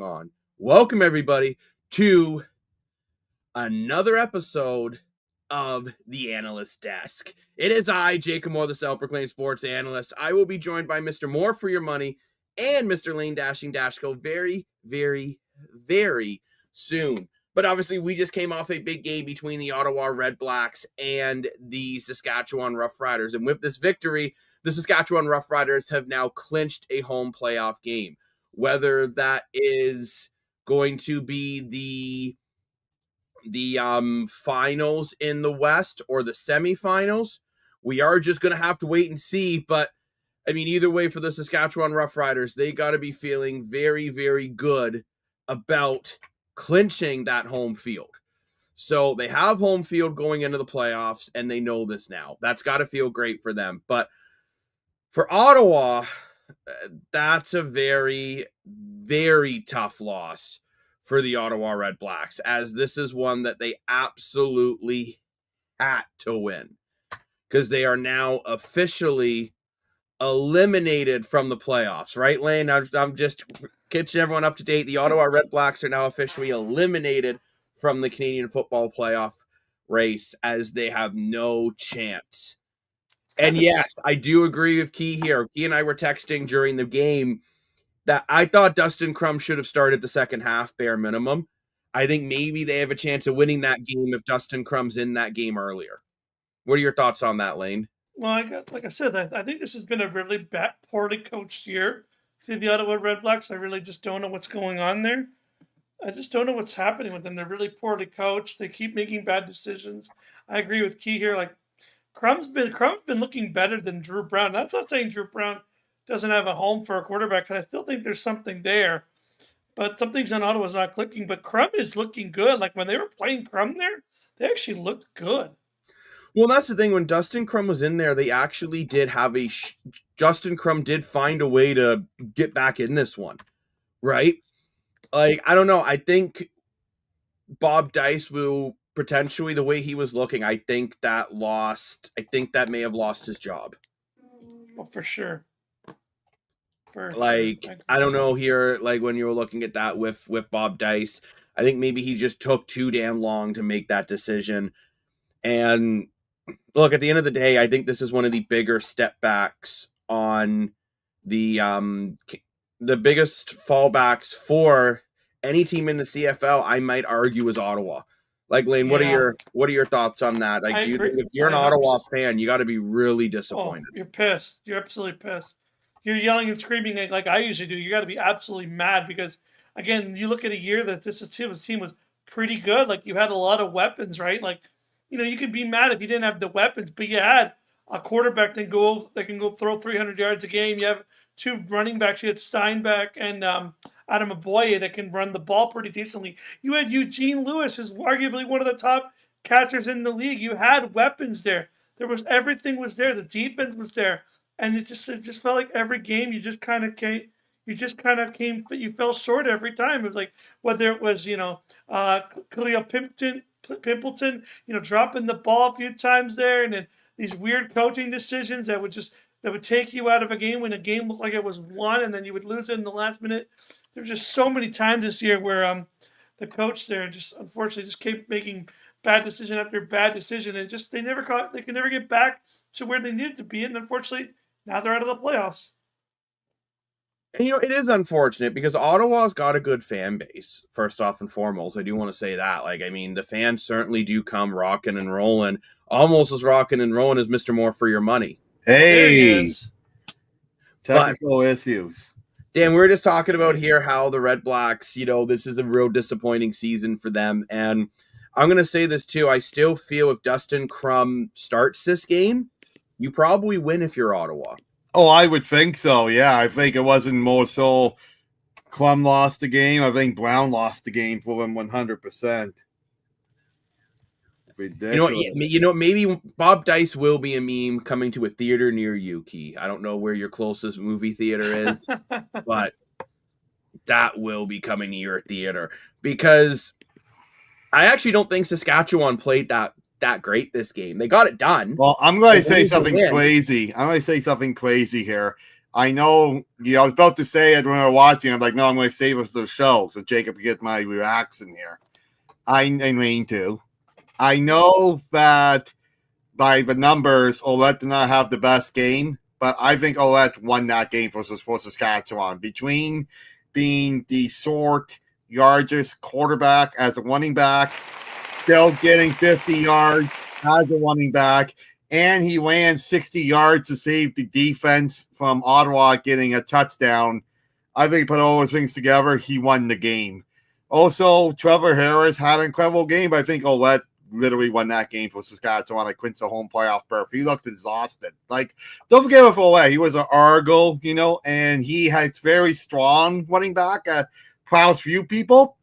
on. Welcome, everybody, to another episode of the Analyst Desk. It is I, Jacob Moore, the self-proclaimed sports analyst. I will be joined by Mr. More for Your Money and Mr. Lane Dashing-Dashko very, very, very soon. But obviously, we just came off a big game between the Ottawa RedBlacks and the Saskatchewan Roughriders. And with this victory, the Saskatchewan Roughriders have now clinched a home playoff game. Whether that is going to be the finals in the West or the semifinals, we are just going to have to wait and see. But I mean, either way, for the Saskatchewan Roughriders, they got to be feeling very, very good about clinching that home field. So they have home field going into the playoffs, and they know this now. That's got to feel great for them. But for Ottawa, that's a very, very tough loss for the Ottawa RedBlacks, as this is one that they absolutely had to win, because they are now officially eliminated from the playoffs. Right, Lane? I'm just catching everyone up to date. The Ottawa RedBlacks are now officially eliminated from the Canadian football playoff race, as they have no chance. And yes, I do agree with Key here. Key and I were texting during the game that I thought Dustin Crum should have started the second half, bare minimum. I think maybe they have a chance of winning that game if Dustin Crum's in that game earlier. What are your thoughts on that, Lane? Well, like I said, I think this has been a really poorly coached year for the Ottawa RedBlacks. I really just don't know what's going on there. I just don't know what's happening with them. They're really poorly coached. They keep making bad decisions. I agree with Key here. Like Crum's been looking better than Drew Brown. That's not saying Drew Brown doesn't have a home for a quarterback, because I still think there's something there. But something's on Ottawa's not clicking. But Crum is looking good. Like when they were playing Crum there, they actually looked good. Well, that's the thing. When Dustin Crum was in there, they actually did have Dustin Crum did find a way to get back in this one, right? Like, I don't know. I think Bob Dice will potentially, the way he was looking, I think that may have lost his job. Well, for sure. I don't know here, like when you were looking at that with Bob Dice, I think maybe he just took too damn long to make that decision. And look, at the end of the day, I think this is one of the bigger step backs on the biggest fallbacks for any team in the CFL. I might argue is Ottawa. Like, Lane, what are your thoughts on that? Like, do you think if you're an Ottawa fan, you got to be really disappointed? You're pissed. You're absolutely pissed. You're yelling and screaming like I usually do. You got to be absolutely mad because, again, you look at a year that this team was pretty good. Like, you had a lot of weapons, right? Like, you can be mad if you didn't have the weapons, but you had a quarterback that can go throw 300 yards a game. You have two running backs. You had Steinbeck and Adam Aboye that can run the ball pretty decently. You had Eugene Lewis, who's arguably one of the top catchers in the league. You had weapons there. Everything was there. The defense was there. And it just felt like every game you fell short every time. It was like, whether it was, Khalil Pimpleton, dropping the ball a few times there, and then these weird coaching decisions that would take you out of a game when a game looked like it was won, and then you would lose it in the last minute. There's just so many times this year where the coach there just unfortunately just kept making bad decision after bad decision, and they could never get back to where they needed to be, and unfortunately now they're out of the playoffs. And, it is unfortunate because Ottawa's got a good fan base, first off and foremost. I do want to say that. Like, I mean, the fans certainly do come rocking and rolling, almost as rocking and rolling as Mr. More for Your Money. Hey! Technical issues. Dan, we were just talking about here how the RedBlacks, this is a real disappointing season for them. And I'm going to say this too. I still feel if Dustin Crum starts this game, you probably win if you're Ottawa. Oh, I would think so, yeah. I think it wasn't more so Crum lost the game. I think Brown lost the game for them 100%. Ridiculous. Maybe Bob Dice will be a meme coming to a theater near you, Key. I don't know where your closest movie theater is, but that will be coming to your theater, because I actually don't think Saskatchewan played that great this game. They got it done. Well, I'm going to say something crazy. I'm going to say something crazy here. I know, I was about to say it when we were watching. I'm like, no, I'm going to save it for the show so Jacob can get my reaction here. I lean to. I know that by the numbers, Ouellette did not have the best game, but I think Ouellette won that game for Saskatchewan. Between being the short yardage quarterback as a running back, still getting 50 yards as a running back, and he ran 60 yards to save the defense from Ottawa getting a touchdown. I think put all those things together, he won the game. Also, Trevor Harris had an incredible game, but I think Ouellette literally won that game for Saskatchewan. I clinched the home playoff berth. He looked exhausted. Like, don't forget about Ouellette. He was an Argo, and he has very strong running back. Proud few people,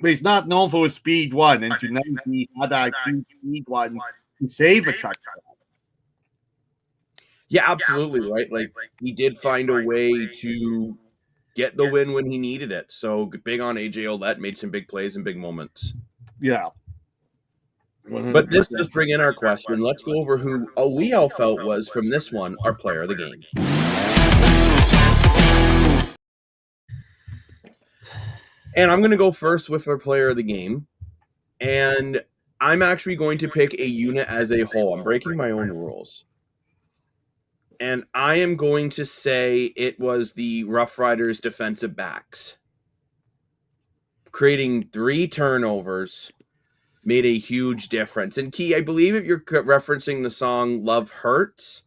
but he's not known for his speed one. And tonight he had that huge speed one to save a touchdown. Yeah, absolutely, right. Like, he did find a way to get the win when he needed it. So big on AJ Ouellette, made some big plays and big moments. Yeah. 100%. But this does bring in our question. Let's go over who we all felt was from this one our player of the game. And I'm going to go first with our player of the game. And I'm actually going to pick a unit as a whole. I'm breaking my own rules. And I am going to say it was the Rough Riders defensive backs. Creating 3 turnovers made a huge difference. And Key, I believe if you're referencing the song Love Hurts,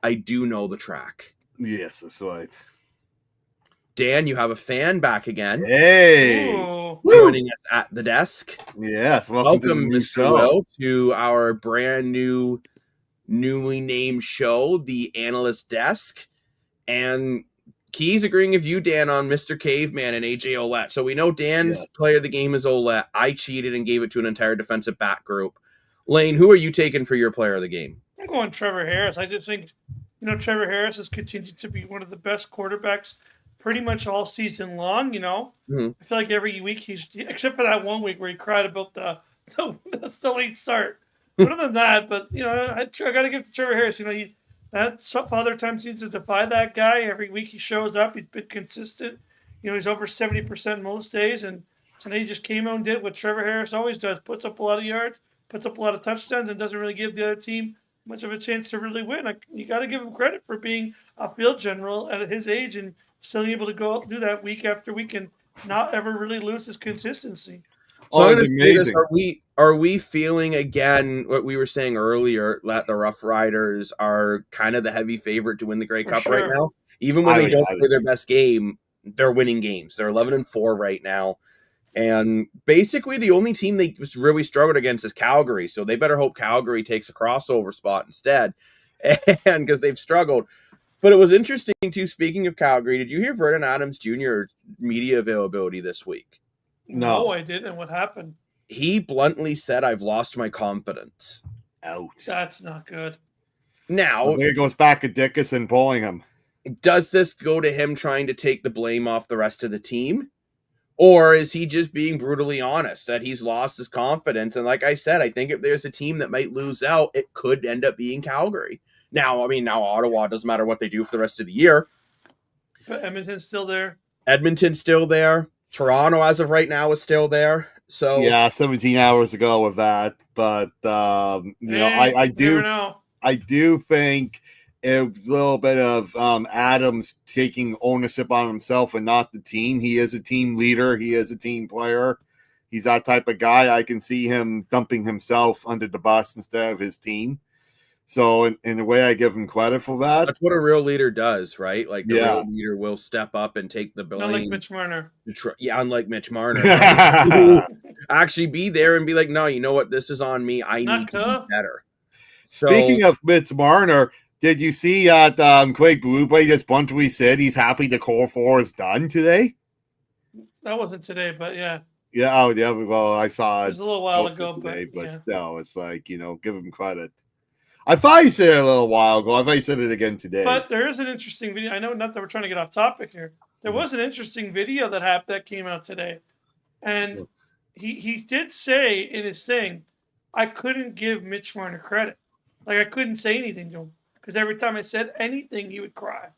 I do know the track. Yes, that's right. Dan, you have a fan back again. Hey! Joining us at the desk. Yes, welcome to Mr. Will, to our brand newly named show, the Analyst Desk. And Key's agreeing with you, Dan, on Mr. Caveman and AJ Ouellette. So we know Dan's player of the game is Ouellette. I cheated and gave it to an entire defensive back group. Lane, who are you taking for your player of the game? I'm going Trevor Harris. I just think, Trevor Harris has continued to be one of the best quarterbacks pretty much all season long, Mm-hmm. I feel like every week except for that one week where he cried about the late start. Other than that, but, I got to give it to Trevor Harris. That Father Time seems to defy that guy. Every week he shows up. He's been consistent. He's over 70% most days. And tonight he just came out and did what Trevor Harris always does. Puts up a lot of yards, puts up a lot of touchdowns, and doesn't really give the other team much of a chance to really win. You got to give him credit for being a field general at his age and still able to go do that week after week and not ever really lose his consistency. So I'm going to say this, are we feeling again what we were saying earlier, that the Rough Riders are kind of the heavy favorite to win the Grey Cup right now? Even when they don't play their best game, they're winning games. They're 11-4 right now. And basically the only team they really struggled against is Calgary. So they better hope Calgary takes a crossover spot instead. And because they've struggled. But it was interesting too, speaking of Calgary, did you hear Vernon Adams Jr. media availability this week? No, I didn't. What happened? He bluntly said, "I've lost my confidence." Ouch. That's not good. Now, there goes back at Dickinson pulling him. Does this go to him trying to take the blame off the rest of the team? Or is he just being brutally honest that he's lost his confidence? And like I said, I think if there's a team that might lose out, it could end up being Calgary. Now Ottawa, doesn't matter what they do for the rest of the year. But Edmonton's still there. Edmonton's still there. Toronto, as of right now, is still there. So yeah, 17 hours ago with that. But I do think it's a little bit of Adams taking ownership on himself and not the team. He is a team leader. He is a team player. He's that type of guy. I can see him dumping himself under the bus instead of his team. So in a way, I give him credit for that. That's what a real leader does, right? Like the real leader will step up and take the blame. Unlike Mitch Marner. Unlike Mitch Marner. Actually be there and be like, no, you know what? This is on me. I need to be better. So, speaking of Mitch Marner, did you see that Craig Berube just bluntly said he's happy the Core 4 is done today? That wasn't today, but yeah. Yeah, well, I saw it. It was a little while ago, today, but still, it's like, give him credit. I thought he said it a little while ago. I thought he said it again today. But there is an interesting video. I know not that we're trying to get off topic here. There was an interesting video that came out today. And he did say in his thing, I couldn't give Mitch Marner credit. Like, I couldn't say anything to him. Because every time I said anything, he would cry.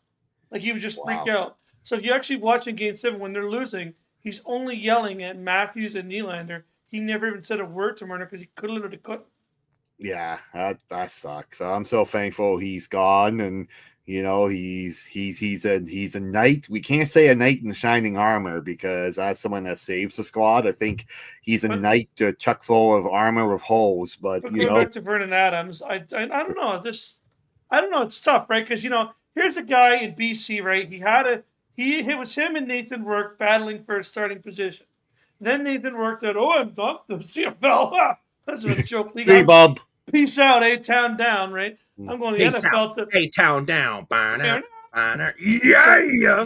Like he would just freak out. So if you actually watch in Game 7 when they're losing, he's only yelling at Matthews and Nylander. He never even said a word to Marner because he could literally couldn't. Yeah, that sucks. I'm so thankful he's gone, and he's a knight. We can't say a knight in shining armor because that's someone that saves the squad. I think he's a knight chuck full of armor with holes. But going back to Vernon Adams, I don't know. I don't know. It's tough, right? Because here's a guy in BC, right? It was him and Nathan Rourke battling for a starting position. Then Nathan Rourke said, "Oh, I'm not the CFL." That's a joke. Hey, Bob. Peace out, A-Town down, right? I'm going to the NFL. A-Town down.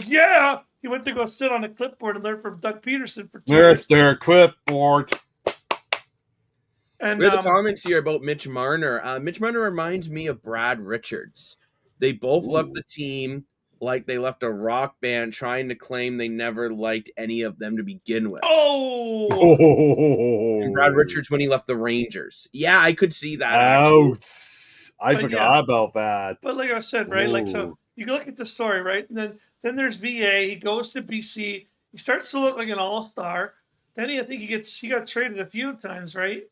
Yeah. He went to go sit on a clipboard and learn from Doug Peterson for 2 Where's years. their clipboard? And we have the comments here about Mitch Marner. Mitch Marner reminds me of Brad Richards. They both left the team like they left a rock band trying to claim they never liked any of them to begin with. And Brad Richards when he left the Rangers. Yeah, I could see that. I forgot about that. But like I said, right? Like, so you look at the story, right? And then there's VA. He goes to BC. He starts to look like an all-star. Then I think he got traded a few times, right?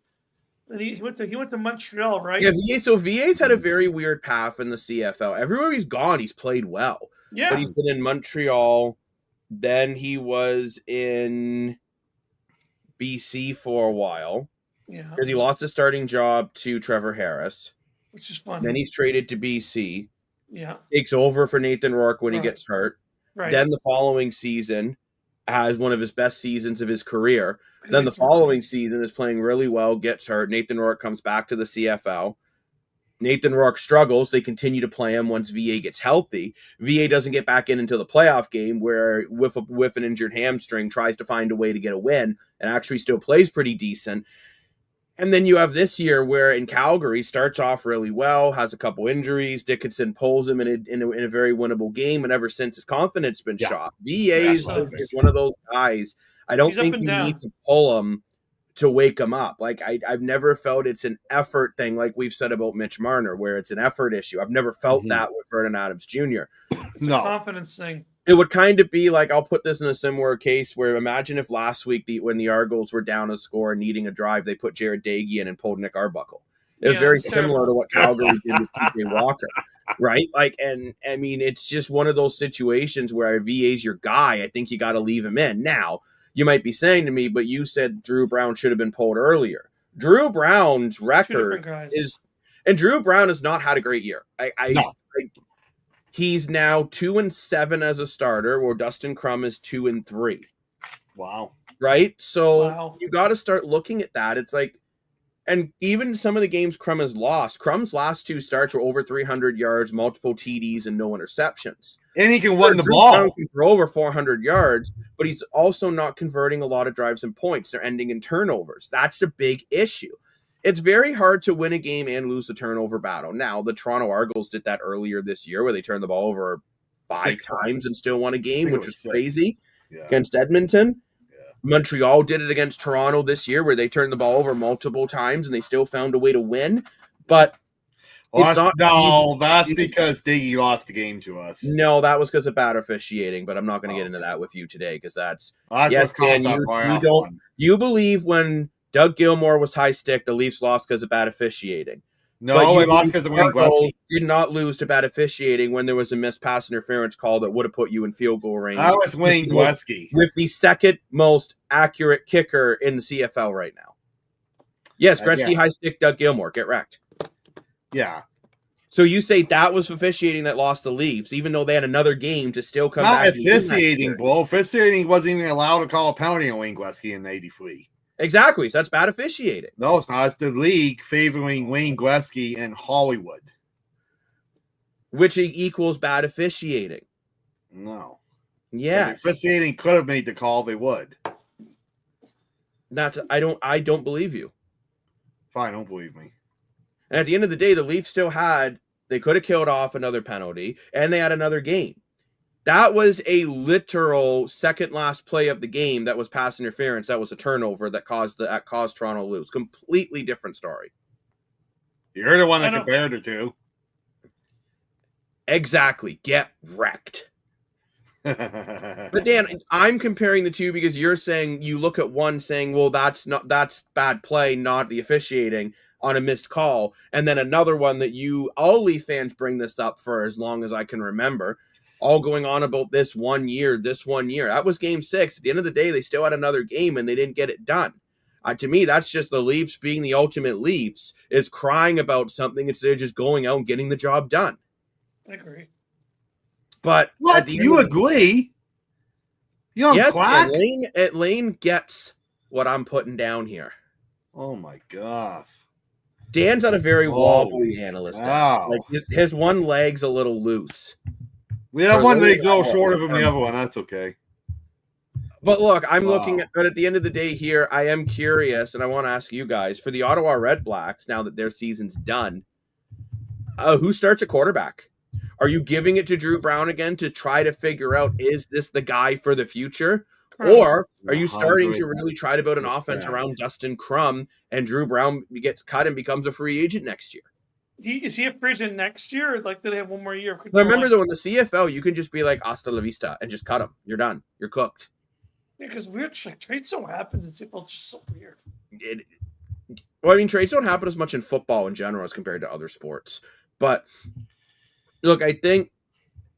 And he went to Montreal, right? Yeah, so VA's had a very weird path in the CFL. Everywhere he's gone, he's played well. Yeah. But he's been in Montreal. Then he was in BC for a while. Yeah. Because he lost his starting job to Trevor Harris. Which is funny. Then he's traded to BC. Yeah. Takes over for Nathan Rourke when he gets hurt. Right. Then the following season has one of his best seasons of his career. Then the following season is playing really well, gets hurt. Nathan Rourke comes back to the CFL. Nathan Rourke struggles. They continue to play him once VA gets healthy. VA doesn't get back in until the playoff game where, with an injured hamstring, tries to find a way to get a win and actually still plays pretty decent. And then you have this year where in Calgary starts off really well, has a couple injuries. Dickinson pulls him in a very winnable game, and ever since his confidence been shot. VA is one of those guys. I don't think you need to pull him to wake him up. Like I've never felt it's an effort thing, like we've said about Mitch Marner, where it's an effort issue. I've never felt that with Vernon Adams Jr. It's a confidence thing. It would kind of be like, I'll put this in a similar case where imagine if last week when the Argos were down a score and needing a drive, they put Jared Dagey in and pulled Nick Arbuckle. It was very similar to what Calgary did with PJ Walker, right? Like, and I mean, it's just one of those situations where VA's your guy. I think you got to leave him in. Now, you might be saying to me, but you said Drew Brown should have been pulled earlier. Drew Brown's record is, and Drew Brown has not had a great year. He's now 2-7 as a starter, where Dustin Crum is 2-3. Wow. Right? So you got to start looking at that. It's like, and even some of the games Crum has lost, Crum's last 2 starts were over 300 yards, multiple TDs, and no interceptions. And he can run the ball. Brown can throw over 400 yards, but he's also not converting a lot of drives and points. They're ending in turnovers. That's a big issue. It's very hard to win a game and lose the turnover battle. Now, the Toronto Argos did that earlier this year where they turned the ball over 5 times and still won a game, which was crazy against Edmonton. Montreal did it against Toronto this year where they turned the ball over multiple times and they still found a way to win. But that's because Diggy lost the game to us. No, that was because of bad officiating, but I'm not going to get into that with you today because that's yes, Dan, you believe when Doug Gilmour was high stick, the Leafs lost because of bad officiating. No, they lost because of Wayne Gretzky. Did not lose to bad officiating when there was a missed pass interference call that would have put you in field goal range. That was Wayne Gretzky. With the second most accurate kicker in the CFL right now. Yes, Gretzky high stick, Doug Gilmour. Get wrecked. Yeah. So you say that was officiating that lost the Leafs, even though they had another game to still come back. Not officiating, bro. Officiating wasn't even allowed to call a penalty on Wayne Gretzky in '83. Exactly. So that's bad officiating. No, it's not. It's the league favoring Wayne Gretzky and Hollywood. Which equals bad officiating. No. Yes. If officiating could have made the call, they would. I don't believe you. Fine, don't believe me. And at the end of the day, the Leafs still they could have killed off another penalty, and they had another game. That was a literal second last play of the game that was pass interference. That was a turnover that caused Toronto to lose. Completely different story. You're the one that compared it to. Exactly. Get wrecked. But Dan, I'm comparing the two because you're saying you look at one saying, well, that's bad play, not the officiating on a missed call. And then another one that all Leaf fans bring this up for as long as I can remember, all going on about this 1 year. That was game 6. At the end of the day, they still had another game and they didn't get it done. To me, that's just the Leafs being the ultimate Leafs, is crying about something instead of just going out and getting the job done. I agree. But what? You agree? You don't yes, quack? Lane gets what I'm putting down here. Oh my gosh. Dan's on a very wobbly analyst desk. Like his one leg's a little loose. We have one leg's a little shorter than the other one. That's okay. But look, I'm looking at the end of the day here, I am curious, and I want to ask you guys, for the Ottawa RedBlacks, now that their season's done, who starts a quarterback? Are you giving it to Drew Brown again to try to figure out, is this the guy for the future? Or are you starting to really try to build an offense around Dustin Crum and Drew Brown gets cut and becomes a free agent next year? Is he a free agent next year? Or do they have one more year? Remember, though, in the CFL, you can just be like, hasta la vista, and just cut him. You're done. You're cooked. Yeah, because weird trades don't happen in CFL. It's just so weird. Trades don't happen as much in football in general as compared to other sports. But look, I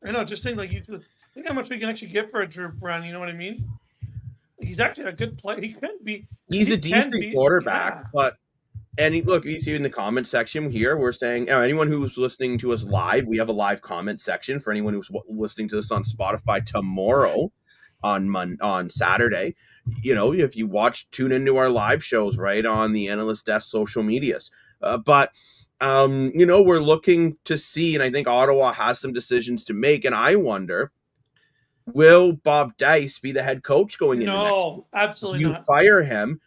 know, just think think how much we can actually get for a Drew Brown. You know what I mean? He's actually a good player. He could be. He's a decent quarterback, but you see in the comment section here, we're saying anyone who's listening to us live, we have a live comment section for anyone who's listening to this on Spotify tomorrow on Saturday. If you tune into our live shows right on the Analyst Desk social medias. But we're looking to see, and I think Ottawa has some decisions to make, and I wonder, will Bob Dice be the head coach going into next year? No, absolutely not. You fire him,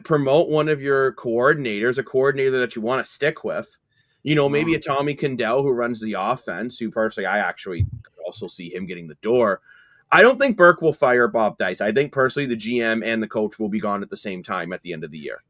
promote one of your coordinators, a coordinator that you want to stick with. Maybe a Tommy Kendall who runs the offense, who personally I actually could also see him getting the door. I don't think Burke will fire Bob Dice. I think personally the GM and the coach will be gone at the same time at the end of the year.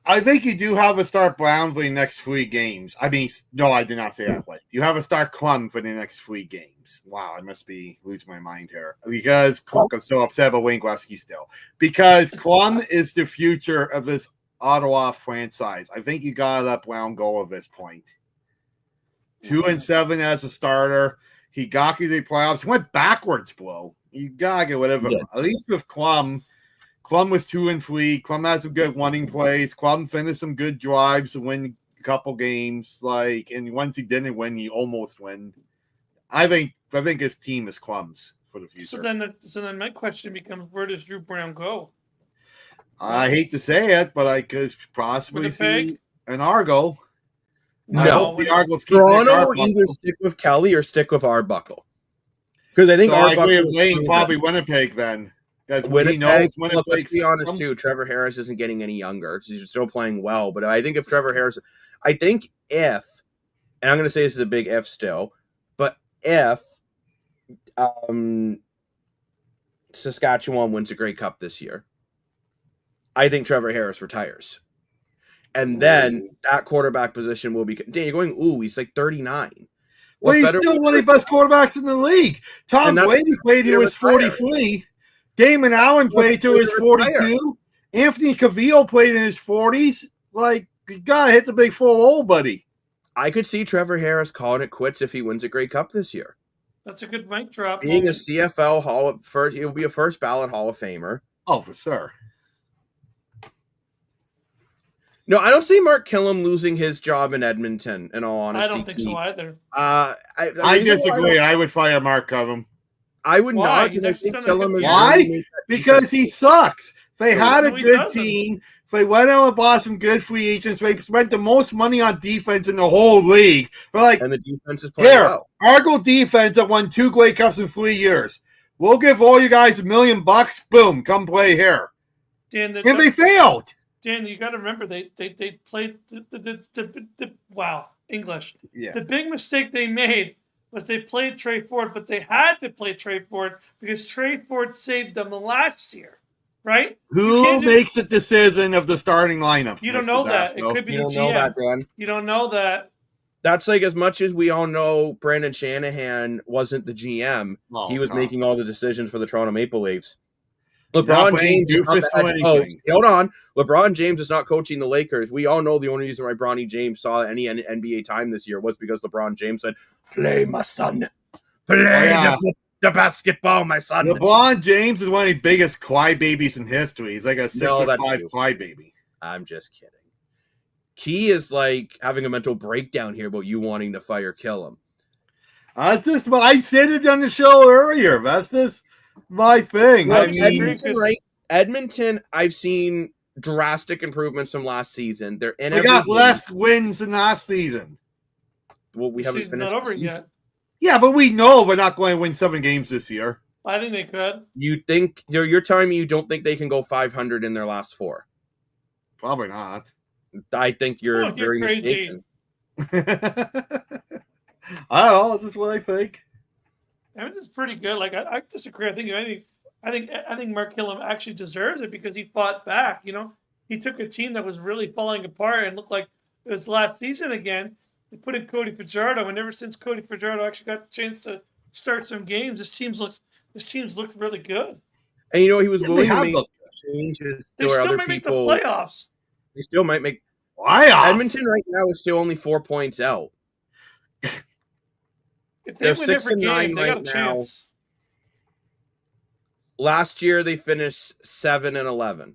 I think you do have a start Brownsley next 3 games. I mean, no, I did not say that way. You have a start Clum for the next 3 games. Wow, I must be losing my mind here. Because I'm so upset about Wayne Gretzky still. Because Clum is the future of this Ottawa franchise. I think you got to let Brown go at this point. 2-7 as a starter. He got you the playoffs. He went backwards, Blow. You got to get whatever. Yeah. At least with Clum was 2-3. Clum has some good winning plays. Clum finished some good drives to win a couple games. And once he didn't win, he almost won. I think his team is Clum's for the future. So then my question becomes, where does Drew Brown go? I hate to say it, but I could possibly see an Argo. No, I hope the Argos Toronto will either stick with Kelly or stick with Arbuckle. Because I think Arbuckle probably Winnipeg then. Winnipeg, let's be honest too, Trevor Harris isn't getting any younger. He's still playing well. But I think if Trevor Harris, and I'm going to say this is a big if still, but if Saskatchewan wins a Grey Cup this year, I think Trevor Harris retires. And then that quarterback position will be. Dan, you're going, he's like 39. Well, he's still one of the best quarterbacks in the league. Tom Brady played to his 43. Damon Allen played to his 42. Anthony Cavill played in his 40s. You got to hit the big 4-0, buddy. I could see Trevor Harris calling it quits if he wins a Grey Cup this year. That's a good mic drop. Being a CFL he'll be a first ballot Hall of Famer. Oh, for sure. No, I don't see Mark Killam losing his job in Edmonton, in all honesty. I don't think so either. I disagree. I would fire Mark Killam. I would not. Because I think Killam is why? Because he sucks. They had a good team. They went out and bought some good free agents. They spent the most money on defense in the whole league. And the defense is playing well. Argo defense that won 2 Grey Cups in 3 years. We'll give all you guys $1 million. Boom, come play here. Dan, and they failed. Dan, you got to remember they played wow, English. Yeah. The big mistake they made was they played Trey Ford, but they had to play Trey Ford because Trey Ford saved them last year, right? Who makes the decision of the starting lineup? You don't know that. It could be the GM. Know that, Dan. You don't know that. That's like as much as we all know Brandon Shanahan wasn't the GM. He was making all the decisions for the Toronto Maple Leafs. LeBron James is not the head coach. Hold on. LeBron James is not coaching the Lakers. We all know the only reason why Bronny James saw any NBA time this year was because LeBron James said, "Play, my son. Play the basketball, my son." LeBron James is one of the biggest crybabies in history. He's like a 6'5" crybaby. I'm just kidding. Key is like having a mental breakdown here about you wanting to fire Killam. That's just what I said it on the show earlier. That's just my thing. Look, Edmonton, I've seen drastic improvements from last season. They're in. They got less wins than last season. Well, we haven't finished not over yet. Yeah, but we know we're not going to win 7 games this year. I think they could. You think you're telling me you don't think they can go 500 in their last 4? Probably not. I think you're very mistaken. I don't know. That's what I think. I mean, it's pretty good. Like I disagree. I think Mark Killam actually deserves it because he fought back. You know, he took a team that was really falling apart and looked like it was last season again. They put in Cody Fajardo, and ever since Cody Fajardo actually got the chance to start some games, this team's looked really good. And you know, he was willing to make changes to where other people. Make the playoffs. They still might make playoffs. Edmonton right now is still only 4 points out. If they're 6-9 right now. Last year they finished 7-11.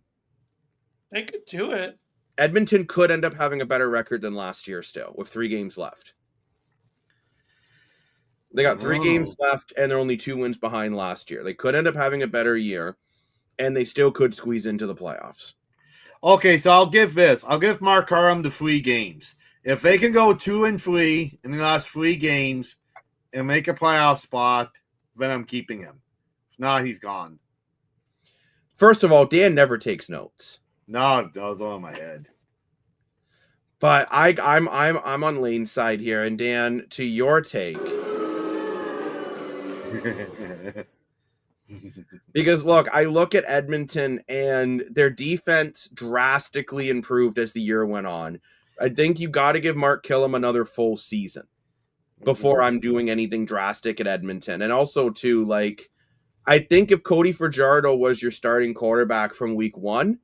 They could do it. Edmonton could end up having a better record than last year still, with 3 games left. They got 3 games left, and they're only 2 wins behind last year. They could end up having a better year, and they still could squeeze into the playoffs. Okay, so I'll give Mark Harum the 3 games. If they can go 2-3 in the last 3 games and make a playoff spot, then I'm keeping him. If not, he's gone. First of all, Dan never takes notes. No, that was all in my head. But I'm on Lane's side here, and Dan, to your take. Because look, I look at Edmonton and their defense drastically improved as the year went on. I think you got to give Mark Killam another full season before I'm doing anything drastic at Edmonton. And also too, like, I think if Cody Fajardo was your starting quarterback from week 1,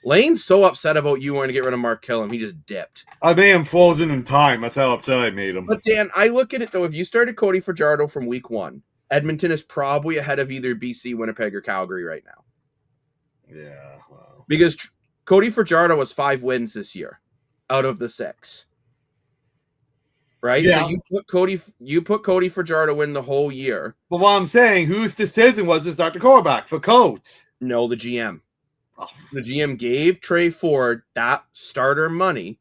Lane's so upset about you wanting to get rid of Mark Killam, he just dipped. I made him frozen in time. That's how upset I made him. But Dan, I look at it though, if you started Cody Fajardo from week 1, Edmonton is probably ahead of either BC, Winnipeg, or Calgary right now. Yeah, wow. Because Cody Fajardo was 5 wins this year out of the 6. Right? Yeah. So you put Cody Fajardo in the whole year. But what I'm saying, whose decision was to start the quarterback for Coates? No, the GM. Oh. The GM gave Trey Ford that starter money.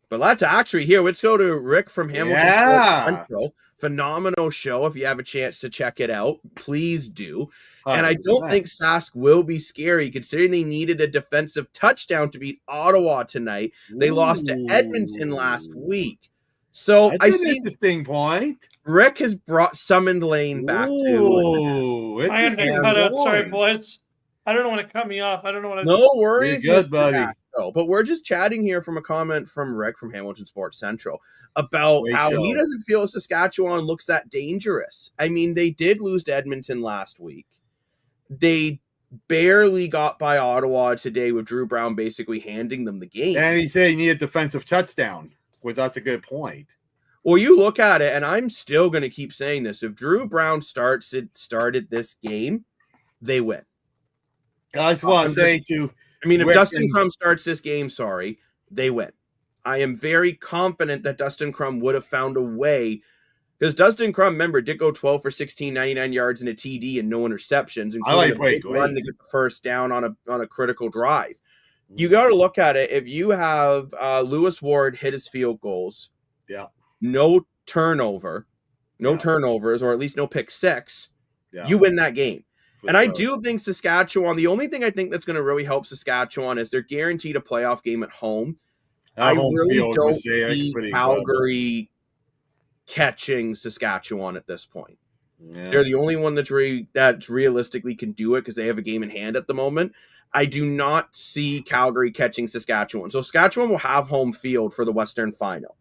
But let's actually here. Let's go to Rick from Hamilton Sports Central. Phenomenal show. If you have a chance to check it out, please do. And I don't think Sask will be scary considering they needed a defensive touchdown to beat Ottawa tonight. They lost to Edmonton last week. So that's an interesting point. Rick has summoned Lane back to. I had to cut out. Sorry, boys. I don't know when to cut me off. I don't know what. No worries, you're good, buddy. But we're just chatting here from a comment from Rick from Hamilton Sports Central about how he doesn't feel Saskatchewan looks that dangerous. I mean, they did lose to Edmonton last week. They barely got by Ottawa today with Drew Brown basically handing them the game. And he said he needed a defensive touchdown, which that's a good point. Well, you look at it, and I'm still going to keep saying this. If Drew Brown started this game, they win. I just want to say to... I mean, if Dustin Crum starts this game, they win. I am very confident that Dustin Crum would have found a way, because Dustin Crum, remember, did go 12 for 16, 99 yards and a TD and no interceptions, including a big run to get the first down on a critical drive. You got to look at it. If you have Lewis Ward hit his field goals, no turnovers, or at least no pick 6, you win that game. And I do think Saskatchewan, the only thing I think that's going to really help Saskatchewan is they're guaranteed a playoff game at home. I really don't see Calgary catching Saskatchewan at this point. Yeah. They're the only one that's realistically can do it because they have a game in hand at the moment. I do not see Calgary catching Saskatchewan. So Saskatchewan will have home field for the Western Final.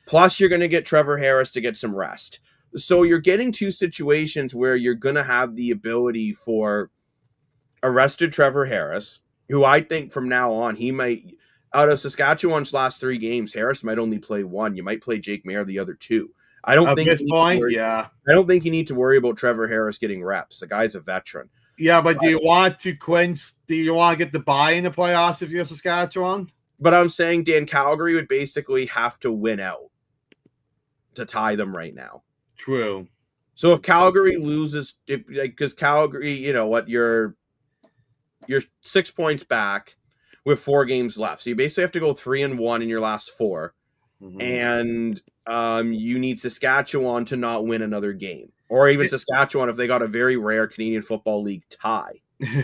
Plus, you're going to get Trevor Harris to get some rest. So you're getting two situations where you're going to have the ability for arrested Trevor Harris, who I think from now on, he might, out of Saskatchewan's last 3 games, Harris might only play 1. You might play Jake Mayer the other 2. I don't At think this point, yeah. I don't think you need to worry about Trevor Harris getting reps. The guy's a veteran. Yeah, but do you want to quench? Do you want to get the bye in the playoffs if you're Saskatchewan? But I'm saying, Dan, Calgary would basically have to win out to tie them right now. True. So if Calgary loses, because Calgary, you know what, you're 6 points back with 4 games left. So you basically have to go 3-1 in your last 4. And you need Saskatchewan to not win another game, or even Saskatchewan if they got a very rare Canadian Football League tie. I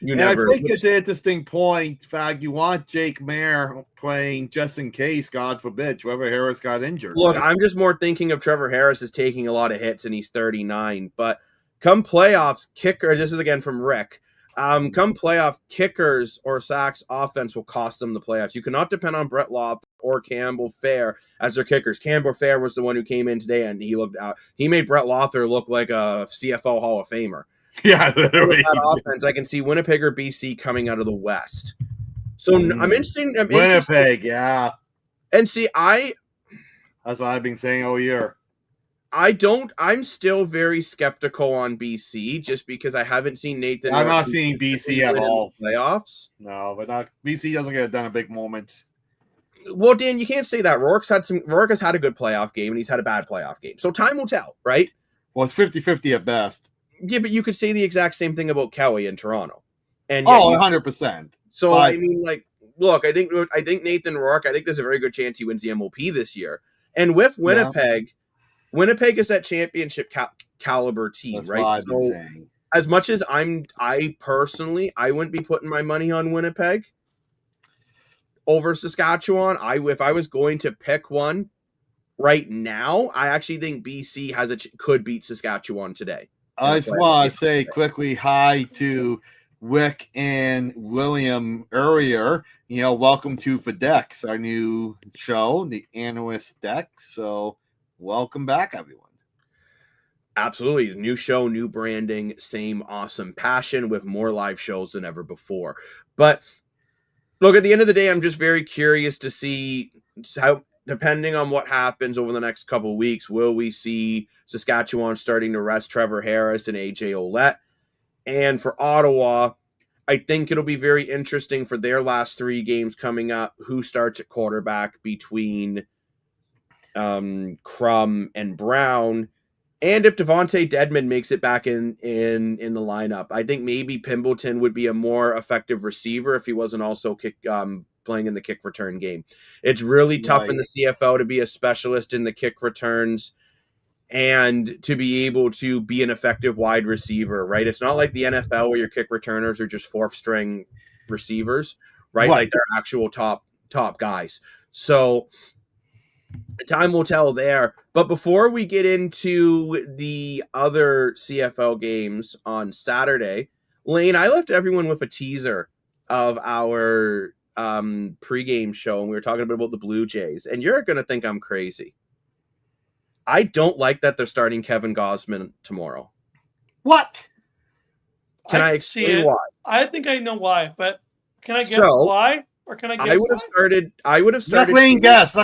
think it's an interesting point. In fact, you want Jake Mayer playing just in case, God forbid, Trevor Harris got injured. Look, I'm just more thinking of Trevor Harris as taking a lot of hits, and he's 39. But come playoffs, kicker. This is again from Rick. Come playoff, kickers or sacks offense will cost them the playoffs. You cannot depend on Brett Loth or Campbell Fair as their kickers. Campbell Fair was the one who came in today, and he looked out. He made Brett Lother look like a CFL Hall of Famer. Yeah, literally. With that offense, I can see Winnipeg or BC coming out of the West. So I'm interested. Winnipeg, yeah. And see, that's what I've been saying all year. I'm still very skeptical on BC just because I haven't seen Nathan. I'm not seeing BC at all. Playoffs. No, but BC doesn't get done a big moment. Well, Dan, you can't say that. Rourke has had a good playoff game and he's had a bad playoff game. So time will tell, right? Well, it's 50-50 at best. Yeah, but you could say the exact same thing about Kelly in Toronto. And 100%. So but, I mean, like, look, I think Nathan Rourke, I think there's a very good chance he wins the MOP this year. And with Winnipeg, Winnipeg is that championship caliber team, that's right? What I've been saying. As much as I personally wouldn't be putting my money on Winnipeg over Saskatchewan. If I was going to pick one right now, I actually think BC could beat Saskatchewan today. I just want to say quickly hi to Wick and William earlier. Welcome to FedEx, our new show, the Analyst Desk. So welcome back, everyone. Absolutely. New show, new branding, same awesome passion with more live shows than ever before. But look, at the end of the day, I'm just very curious to see how, depending on what happens over the next couple of weeks, will we see Saskatchewan starting to rest Trevor Harris and AJ Ouellette? And for Ottawa, I think it'll be very interesting for their last 3 games coming up, who starts at quarterback between Crum and Brown. And if Devontae Dedmon makes it back in the lineup, I think maybe Pimbleton would be a more effective receiver if he wasn't also playing in the kick return game. It's really tough in the CFL to be a specialist in the kick returns and to be able to be an effective wide receiver, right? It's not like the NFL where your kick returners are just 4th string receivers, right? Like they're actual top guys. So time will tell there. But before we get into the other CFL games on Saturday, Lane, I left everyone with a teaser of our pregame show, and we were talking about the Blue Jays, and you're going to think I'm crazy. I don't like that they're starting Kevin Gausman tomorrow. What? Can I explain why? I think I know why, but can I guess why? Or can I guess I would have started. Let Lane guess.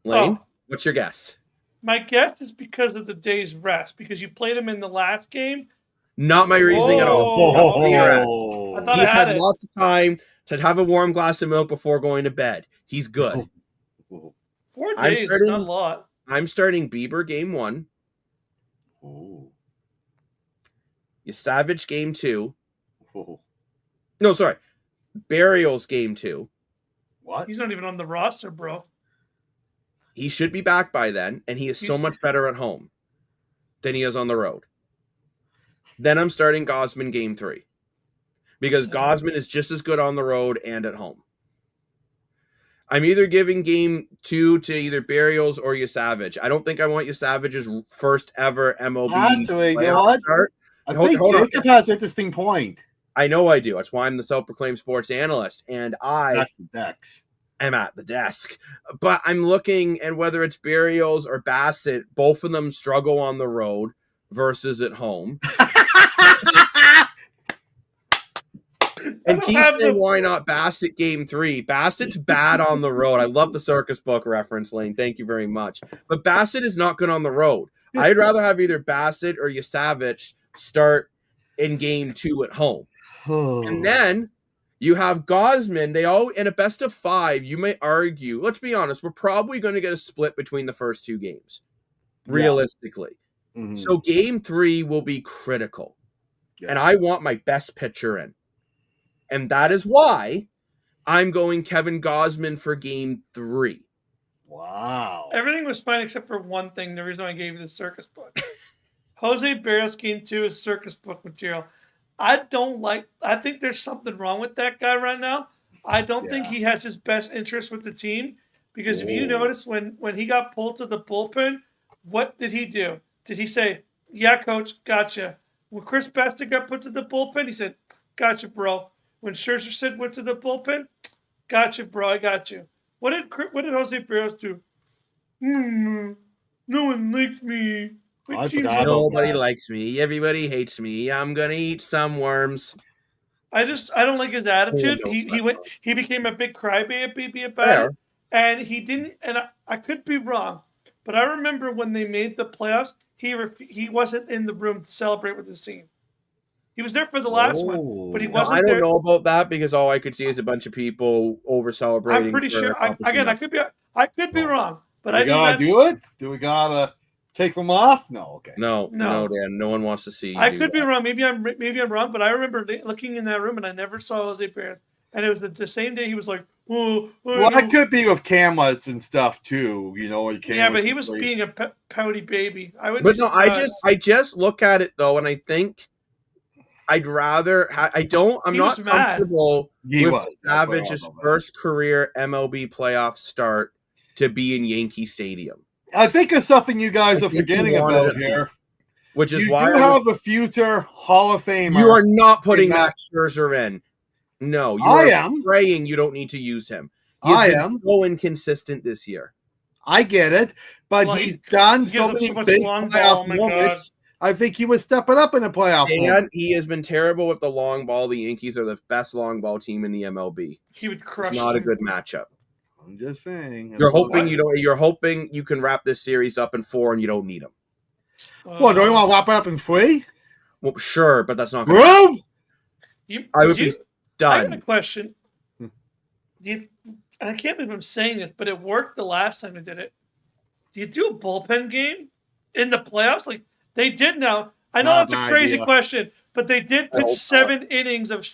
Lane, what's your guess? My guess is because of the day's rest, because you played him in the last game. Not my reasoning at all. I thought he had lots of time to have a warm glass of milk before going to bed. He's good. 4 days is not a lot. I'm starting Bieber game 1. You Savage game 2. No, sorry. Burials game 2. What? He's not even on the roster, bro. He should be back by then, and he is so much better at home than he is on the road. Then I'm starting Gausman game 3. Because Gausman is just as good on the road and at home. I'm either giving game 2 to either Burials or Yasavage. I don't think I want Yasavage's first ever MLB Actually, you know playoff what? start. I Hold think on. Jacob has an interesting point. I know I do. That's why I'm the self-proclaimed sports analyst, and I That's the Dex. am at the desk. But I'm looking, and whether it's Burials or Bassett, both of them struggle on the road versus at home. And Keith saying, why not Bassett game 3? Bassett's bad on the road. I love the circus book reference, Lane. Thank you very much. But Bassett is not good on the road. I'd rather have either Bassett or Yasavage start in game 2 at home. And then you have Gosman. They all in a best of 5. You may argue, let's be honest, we're probably going to get a split between the first 2 games, realistically. Yeah. Mm-hmm. So game 3 will be critical. Yeah. And I want my best pitcher in. And that is why I'm going Kevin Gosman for game 3. Wow. Everything was fine except for one thing. The reason I gave you the circus book. Jose Barrios game 2 is circus book material. I think there's something wrong with that guy right now. I don't think he has his best interest with the team. Because if you notice when he got pulled to the bullpen, what did he do? Did he say, yeah, coach, gotcha. When Chris Bassett got put to the bullpen, he said, gotcha, bro. When Scherzer said went to the bullpen, gotcha, bro, I got you. What did Jose Barrios do? No one likes me. Nobody likes me. Everybody hates me. I'm gonna eat some worms. I don't like his attitude. He became a big crybaby about it, and he didn't. And I could be wrong, but I remember when they made the playoffs, he wasn't in the room to celebrate with his team. He was there for the last one, but he wasn't there. I don't know about that because all I could see is a bunch of people over celebrating. I'm pretty sure. I could be wrong, but I gotta do it. Do we gotta take them off? No. Okay. No, Dan. No one wants to see. I could be wrong. Maybe I'm wrong, but I remember looking in that room and I never saw Jose Barrios. And it was the same day he was like, well, that could be with cameras and stuff too. You know, but he was being a pouty baby. I just look at it though, and I think. I'd rather. I'm not comfortable with Savage's first career MLB playoff start to be in Yankee Stadium. I think it's something you guys are forgetting about here, which is why you have a future Hall of Famer. You are not putting Max Scherzer in. No, I am praying you don't need to use him. I am so inconsistent this year. I get it, but he's done so many big playoff moments. I think he was stepping up in the playoff. And he has been terrible with the long ball. The Yankees are the best long ball team in the MLB. He would crush. It's not a good matchup. I'm just saying. You're hoping you can wrap this series up in 4 and you don't need him. What, do you want to wrap it up in 3? Well, sure, but that's not good. I would be done. I got a question. I can't believe I'm saying this, but it worked the last time I did it. Do you do a bullpen game in the playoffs? Like they did now. I know that's a crazy question, but they did pitch 7 innings of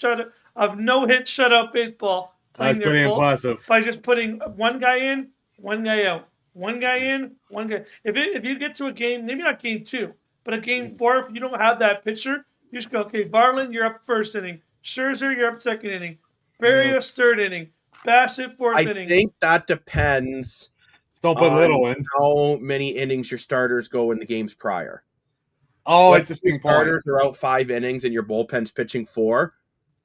no-hit shutout baseball. That's pretty impressive. By just putting one guy in, one guy out. One guy in, one guy. If you get to a game, maybe not game 2, but a game 4, if you don't have that pitcher, you just go, okay, Varland, you're up first inning. Scherzer, you're up second inning. Barrios, third inning. Bassett, fourth inning. I think that depends. Don't put little in. How many innings your starters go in the games prior? Oh, it's just starters are out 5 innings and your bullpen's pitching 4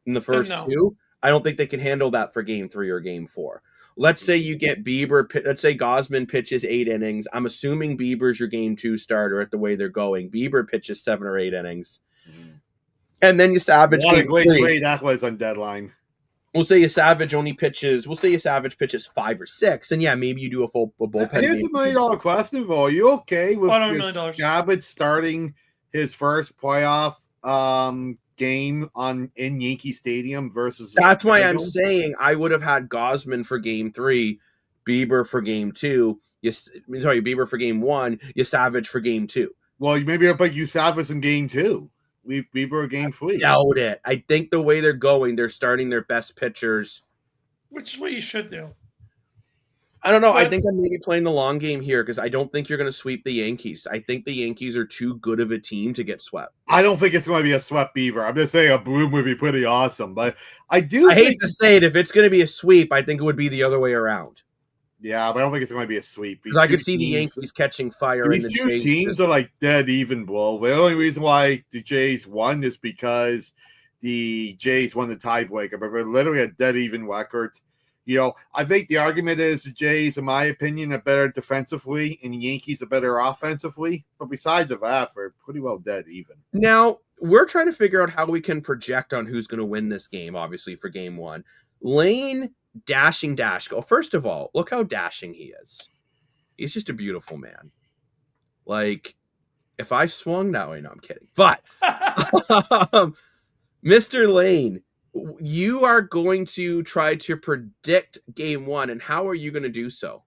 in the first 2. I don't think they can handle that for game 3 or game 4. Let's say you get Bieber. Let's say Gosman pitches 8 innings. I'm assuming Bieber's your game 2 starter at the way they're going. Bieber pitches 7 or 8 innings. And then you Savage. What a great trade that was on deadline. We'll say Savage only pitches. We'll say Savage pitches 5 or 6, and yeah, maybe you do a bullpen. Here's a $1 million question for you. Okay with Savage starting his first playoff game in Yankee Stadium versus? That's why I'm saying I would have had Gosman for game 3, Bieber for game 2. Bieber for game 1. Savage for game 2. Well, maybe I'll put Savage in game 2. Leave Bieber game 3. Doubt it. I think the way they're going, they're starting their best pitchers. Which is what you should do. I don't know. I think I'm maybe playing the long game here because I don't think you're going to sweep the Yankees. I think the Yankees are too good of a team to get swept. I don't think it's going to be a swept Beaver. I'm just saying a boom would be pretty awesome. But I hate to say it. If it's going to be a sweep, I think it would be the other way around. Yeah, but I don't think it's going to be a sweep. Because I could see the Yankees catching fire. These and the two Jays teams are like dead even, Will. The only reason why the Jays won is because the Jays won the tiebreaker, but we're literally a dead even record. I think the argument is the Jays, in my opinion, are better defensively, and the Yankees are better offensively. But besides of that, we're pretty well dead even. Now, we're trying to figure out how we can project on who's going to win this game, obviously, for game one. Lane, dashing dash go. First of all, look how dashing he is. He's just a beautiful man. Like, if I swung that way, no, I'm kidding. But, Mr. Lane, you are going to try to predict game one, and how are you going to do so?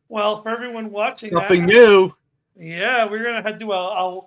Well, for everyone watching, Something new. Yeah, we're gonna have to do an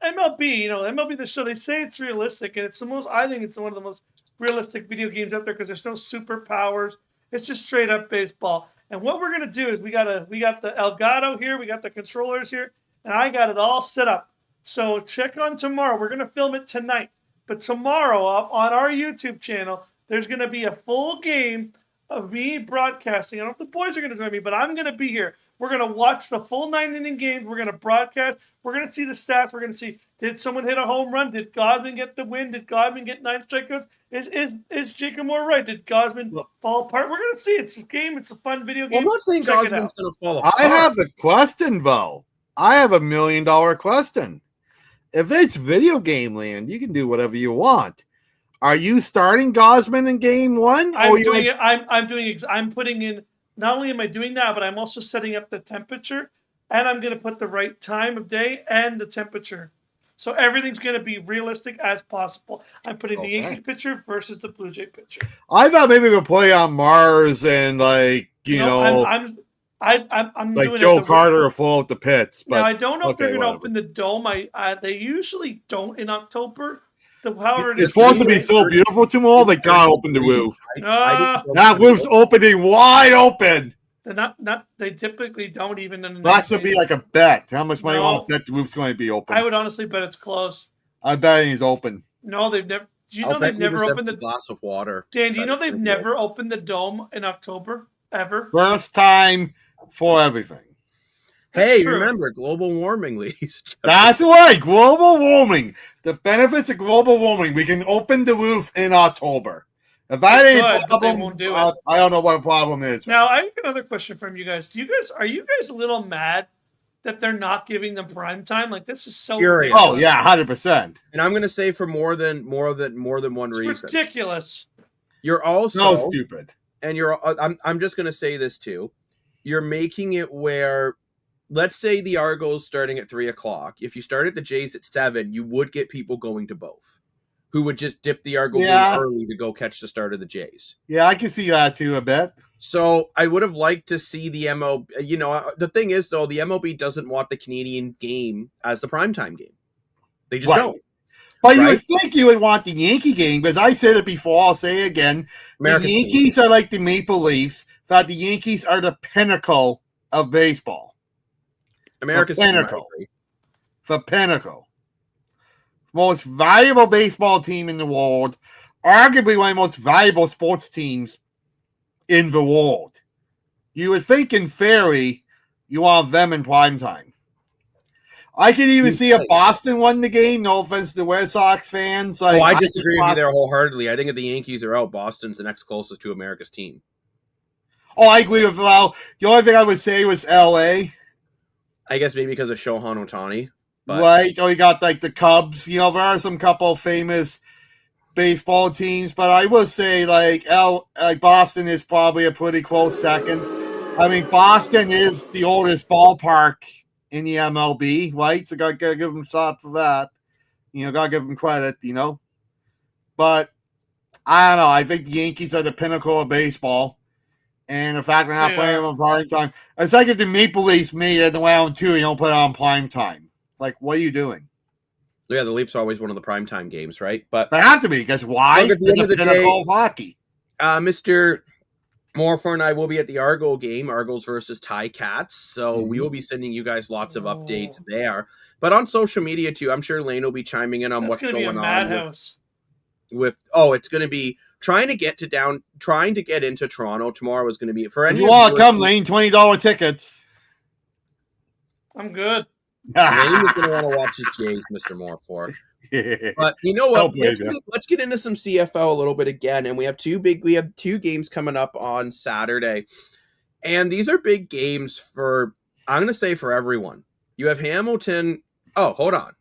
MLB. MLB the show. They say it's realistic, and it's the most. I think it's one of the most realistic video games out there because there's no superpowers. It's just straight up baseball. And what we're gonna do is we got the Elgato here, we got the controllers here, and I got it all set up. So check on tomorrow. We're gonna film it tonight, but tomorrow on our YouTube channel, there's gonna be a full game of me broadcasting. I don't know if the boys are gonna join me, but I'm gonna be here. We're going to watch the full 9-inning games. We're going to broadcast. We're going to see the stats. We're going to see, did someone hit a home run? Did Gosman get the win? Did Gosman get 9 strikeouts? Is Jacob Moore right? Did Gosman fall apart? We're going to see. It's a game. It's a fun video game. Well, I'm not saying Gosman's going to fall apart. I have a question, though. I have $1 million question. If it's video game land, you can do whatever you want. Are you starting Gosman in game one? I'm doing it. I'm putting in. Not only am I doing that, but I'm also setting up the temperature, and I'm going to put the right time of day and the temperature. So everything's going to be realistic as possible. I'm putting the Yankees pitcher versus the Blue Jay pitcher. I thought maybe we'd play on Mars and I'm like doing Joe Carter full at the pits. But now I don't know if they're going to open the dome. They usually don't in October. It's supposed to be so beautiful tomorrow. They gotta open the roof. That roof's opening wide open. They typically don't even. That should be like a bet. How much money you want to bet the roof's going to be open? I would honestly bet it's closed. I bet it's open. No, they've never. Do you know they've never opened the glass of water? Dan, do you know they've never opened the dome in October ever? First time for everything. Hey, remember global warming, ladies. That's right, global warming. The benefits of global warming. We can open the roof in October. If that ain't a problem, won't do it. I don't know what the problem is. Now, I have another question from you guys. Are you guys a little mad that they're not giving them prime time? Like, this is so ridiculous. Oh yeah, 100%. And I'm going to say for more than one reason. It's ridiculous. You're also so stupid. And I'm just going to say this too. You're making it where, let's say the Argos starting at 3:00. If you started the Jays at 7, you would get people going to both, who would just dip the Argo game early to go catch the start of the Jays. Yeah, I can see that too a bit. So I would have liked to see the MLB. The thing is, though, the MLB doesn't want the Canadian game as the primetime game. They just don't. But you would think you would want the Yankee game, because I said it before, I'll say it again. The Yankees are like the Maple Leafs. That the Yankees are the pinnacle of baseball. America's pinnacle. The pinnacle. Most valuable baseball team in the world. Arguably one of the most valuable sports teams in the world. You would think in theory you want them in prime time. I could even see if Boston won the game. No offense to the Red Sox fans. I disagree with you there wholeheartedly. I think if the Yankees are out, Boston's the next closest to America's team. Oh, I agree with Val. The only thing I would say was L.A. I guess maybe because of Shohei Ohtani. But... Right. Oh, you got like the Cubs. There are some couple famous baseball teams, but I will say like Boston is probably a pretty close second. I mean, Boston is the oldest ballpark in the MLB, right? So gotta give them a shot for that. Gotta give them credit, But I don't know. I think the Yankees are the pinnacle of baseball. And the fact they're not playing on prime time. It's like if the Maple Leafs made it in round 2, you don't put it on prime time. Like, what are you doing? Yeah, the Leafs are always one of the primetime games, right? But they have to be, because why? At the end of the day, of hockey. Mr. Morpher and I will be at the Argo game, Argos versus Tie Cats. So we will be sending you guys lots of updates there. But on social media too, I'm sure Lane will be chiming in on what's going on. Madhouse. it's going to be trying to get into Toronto tomorrow is going to be for any. If you want to come, Lane, $20 tickets. I'm good. Lane is going to want to watch his Jays, Mr. Morfork. But you know what? Let's get into some CFL a little bit again, and we have two games coming up on Saturday, and these are big games for everyone. You have Hamilton. Oh, hold on.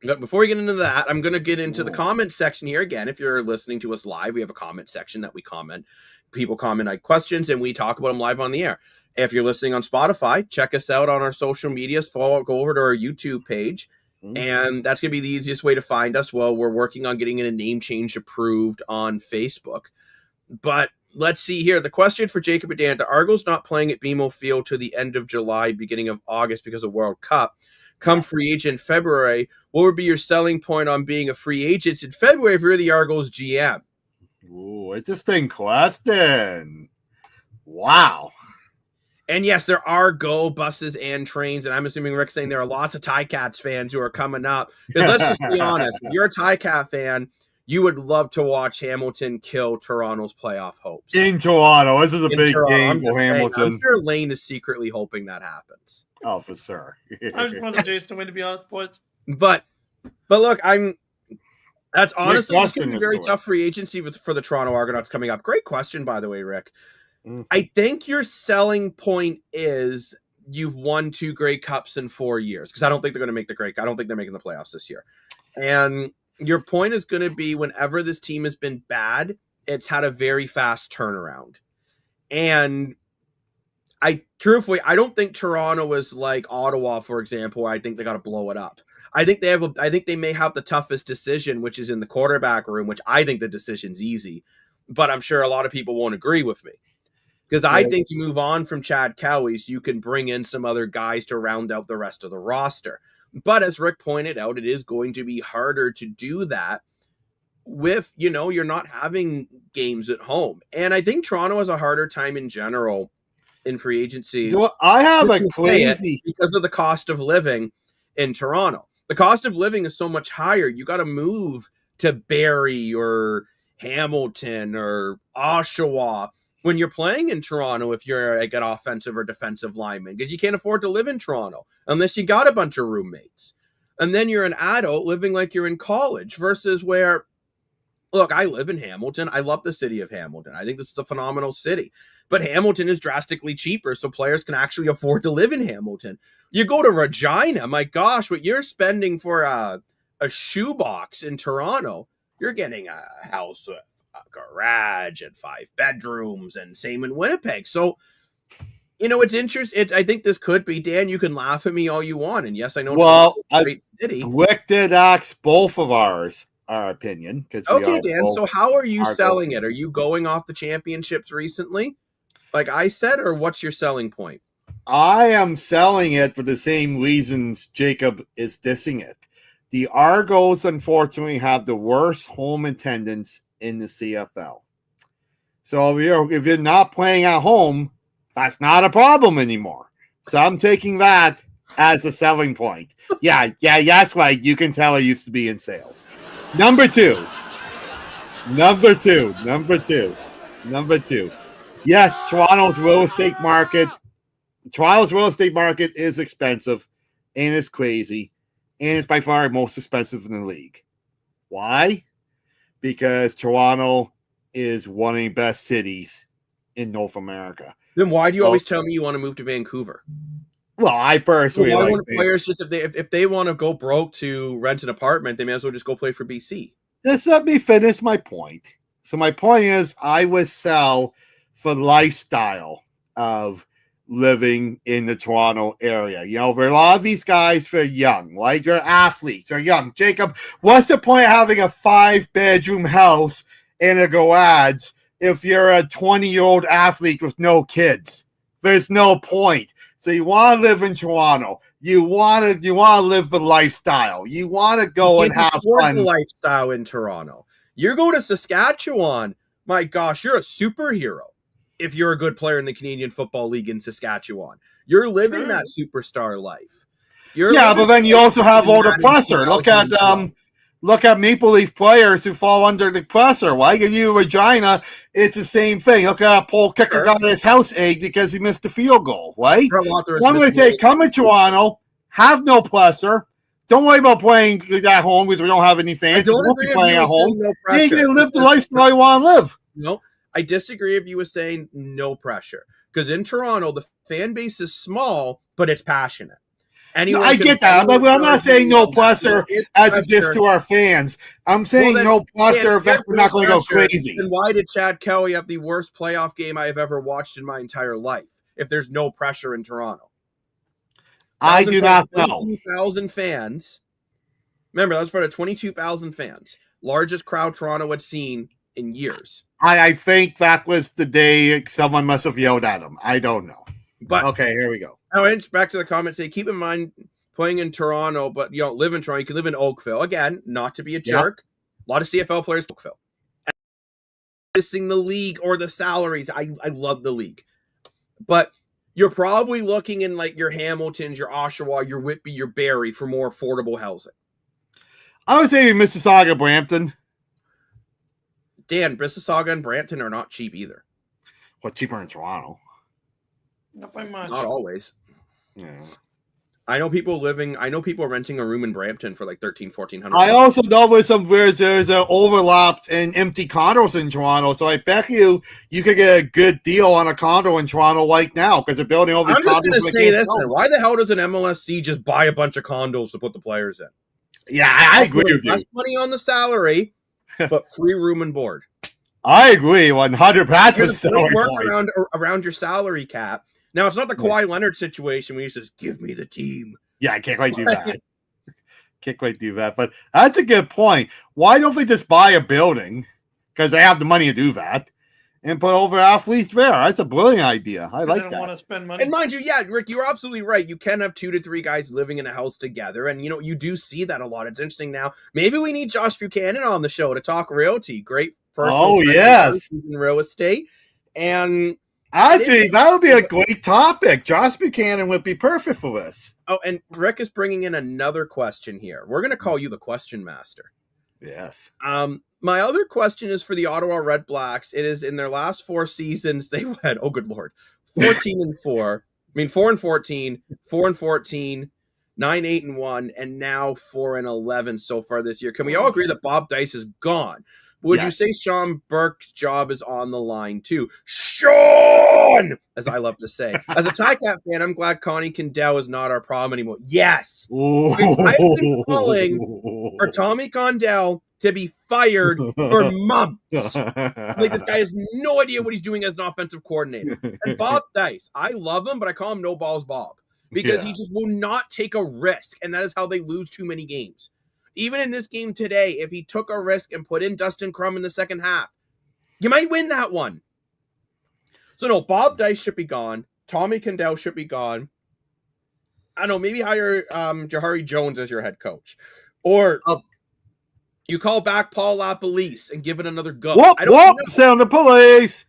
But before we get into that, I'm going to get into the comment section here again. If you're listening to us live, we have a comment section that we comment. People comment like questions, and we talk about them live on the air. If you're listening on Spotify, check us out on our social medias. Go over to our YouTube page, and that's going to be the easiest way to find us. Well, we're working on getting a name change approved on Facebook. But let's see here. The question for Jacob and Dan, the Argos not playing at BMO Field to the end of July, beginning of August because of World Cup. Come free agent in February, what would be your selling point on being a free agent in February if you're the Argos GM? Ooh, interesting question. Wow. And yes, there are go buses and trains, and I'm assuming Rick's saying there are lots of Ticats fans who are coming up. Because let's just be honest, if you're a Ticat fan, you would love to watch Hamilton kill Toronto's playoff hopes. In Toronto. This is a big game for Hamilton. I'm sure Lane is secretly hoping that happens. Oh, for sure. I just want the Jays to win, to be honest, boys. But look, that's honestly going to be very tough free agency for the Toronto Argonauts coming up. Great question, by the way, Rick. I think your selling point is you've won 2 Grey Cups in 4 years, because I don't think they're going to make I don't think they're making the playoffs this year. And your point is going to be whenever this team has been bad, it's had a very fast turnaround. And I don't think Toronto is like Ottawa, for example, where I think they got to blow it up. I think they may have the toughest decision, which is in the quarterback room, which I think the decision's easy, but I'm sure a lot of people won't agree with me. Because I think you move on from Chad Kelly, so you can bring in some other guys to round out the rest of the roster. But as Rick pointed out, it is going to be harder to do that with, you're not having games at home. And I think Toronto has a harder time in general in free agency. I have a crazy... Because of the cost of living in Toronto. The cost of living is so much higher. You got to move to Barrie or Hamilton or Oshawa when you're playing in Toronto, if you're like an offensive or defensive lineman, because you can't afford to live in Toronto unless you got a bunch of roommates. And then you're an adult living like you're in college versus where, look, I live in Hamilton. I love the city of Hamilton. I think this is a phenomenal city. But Hamilton is drastically cheaper, so players can actually afford to live in Hamilton. You go to Regina, my gosh, what you're spending for a shoebox in Toronto, you're getting a house with a garage and 5 bedrooms, and same in Winnipeg. So, it's interesting. I think this could be, Dan, you can laugh at me all you want. And yes, I know. Well, it's a great city. Rick did ask both of our opinion. Okay, Dan. So how are you selling it? Are you going off the championships recently, like I said, or what's your selling point? I am selling it for the same reasons Jacob is dissing it. The Argos, unfortunately, have the worst home attendance in the CFL. So if you're not playing at home, that's not a problem anymore. So I'm taking that as a selling point. Yeah, that's right. You can tell I used to be in sales. Number two. Yes, Toronto's real estate market. Toronto's real estate market is expensive and it's crazy. And it's by far the most expensive in the league. Why? Because Toronto is one of the best cities in North America. Then why do you always tell me you want to move to Vancouver? Well, I personally why wouldn't players just if they want to go broke to rent an apartment, they may as well just go play for BC. Just let me finish my point. So my point is I would sell for the lifestyle of living in the Toronto area. For a lot of these guys, they're young, like they're athletes, they're young. Jacob, what's the point of having a 5-bedroom house and a garage if you're a 20-year-old athlete with no kids? There's no point. So you want to live in Toronto. You want to live the lifestyle. You want to go and have fun. The lifestyle in Toronto. You go to Saskatchewan. My gosh, you're a superhero. If you're a good player in the Canadian Football League in Saskatchewan, you're living that superstar life. But then you also have all the pressure. look at Maple Leaf players who fall under the pressure. Why give you Regina? It's the same thing. Look at that pole kicker got his house egg because he missed the field goal, right? One would say, come to Toronto, have no pressure. Don't worry about playing at home because we don't have any fans. We won't be playing at home. You can live the lifestyle you want to live. No, I disagree if you were saying no pressure. Because in Toronto, the fan base is small, but it's passionate. No, I get that, but I'm not saying no pressure as it is to our fans. I'm saying no pressure if we're not going to go crazy. Then why did Chad Kelly have the worst playoff game I have ever watched in my entire life if there's no pressure in Toronto? I do not know. 22,000 fans. Remember, that was for 22,000 fans. Largest crowd Toronto had seen in years. I think that was the day someone must have yelled at him. I don't know. But okay, here we go. Now, back to the comments. Say, keep in mind, playing in Toronto, but you don't live in Toronto. You can live in Oakville. Again, not to be a jerk. A lot of CFL players in Oakville. Missing the league or the salaries. I love the league. But you're probably looking in like your Hamiltons, your Oshawa, your Whitby, your Barrie for more affordable housing. I would say Mississauga, Brampton. Dan, Mississauga and Brampton are not cheap either. What, cheaper in Toronto? Not by much. Not always. Yeah. I know people renting a room in Brampton for like $1,300-$1,400. I also know there's overlaps and empty condos in Toronto, so I bet you could get a good deal on a condo in Toronto right now because they're building all these condos. I'm just going to say this: why the hell doesn't MLSC just buy a bunch of condos to put the players in? Yeah, I agree with you. Less money on the salary, but free room and board. I agree, 100%. Work around your salary cap. Now, it's not the Kawhi Leonard situation where he says, give me the team. Yeah, I can't quite do that. Can't quite do that. But that's a good point. Why don't they just buy a building, because they have the money to do that, and put over athletes there? That's a brilliant idea. I like that. Want to spend money. And mind you, yeah, Rick, you're absolutely right. You can have 2 to 3 guys living in a house together, and, you do see that a lot. It's interesting now. Maybe we need Josh Buchanan on the show to talk realty. Great person in real estate. And actually, that would be a great topic. Josh Buchanan would be perfect for this. Oh, and Rick is bringing in another question here. We're going to call you the question master. Yes. My other question is for the Ottawa RedBlacks. It is in their last 4 seasons. They went, oh, good Lord, 14-4. I mean, 4-14, 4-14, 9-8-1, and now 4-11 so far this year. Can we all agree that Bob Dice is gone? Would you say Sean Burke's job is on the line too? Sean, as I love to say. As a Ticat fan, I'm glad Connie Condell is not our problem anymore. Yes. I've been calling for Tommy Condell to be fired for months. Like, this guy has no idea what he's doing as an offensive coordinator. And Bob Dice, I love him, but I call him No Balls Bob because he just will not take a risk, and that is how they lose too many games. Even in this game today, if he took a risk and put in Dustin Crum in the second half, you might win that one. So no, Bob Dice should be gone. Tommy Condell should be gone. I don't know, maybe hire Jahari Jones as your head coach. Or you call back Paul LaPolice and give it another go. I don't know. Sound the police.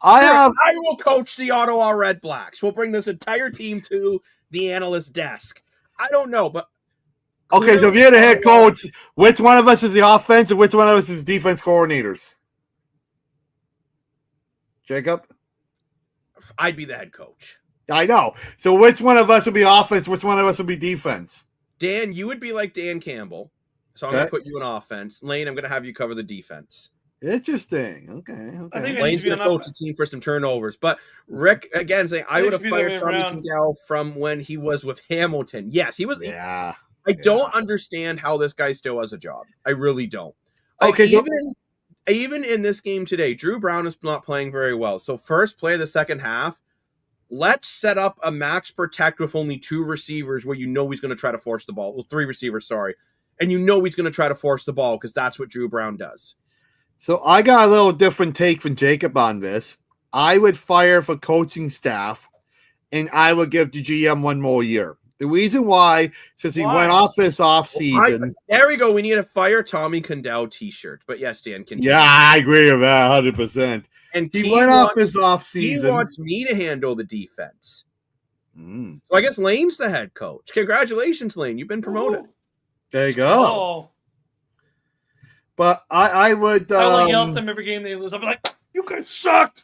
I will coach the Ottawa RedBlacks. We'll bring this entire team to the analyst desk. I don't know, but okay, so if you're the head coach, which one of us is the offense and which one of us is defense coordinators? Jacob? I'd be the head coach. I know. So which one of us would be offense? Which one of us would be defense? Dan, you would be like Dan Campbell. So I'm going to put you in offense. Lane, I'm going to have you cover the defense. Interesting. Okay. Lane's going to coach the team for some turnovers. But Rick, again, saying I would have fired Tommy Condell from when he was with Hamilton. Yes, he was. Yeah. I don't understand how this guy still has a job. I really don't. Okay, even in this game today, Drew Brown is not playing very well. So first play of the second half, let's set up a max protect with only 2 receivers where he's going to try to force the ball. Well, 3 receivers, sorry. And he's going to try to force the ball because that's what Drew Brown does. So I got a little different take from Jacob on this. I would fire for coaching staff, and I would give the GM 1 more year. The reason why, since he went off this offseason. There we go. We need a fire Tommy Condell t-shirt. But yes, Dan, continue. Yeah, I agree with that 100%. And he went off this offseason. He wants me to handle the defense. So I guess Lane's the head coach. Congratulations, Lane. You've been promoted. There you go. But I would. I'll yell at them every game they lose. I'll be like, "You guys suck."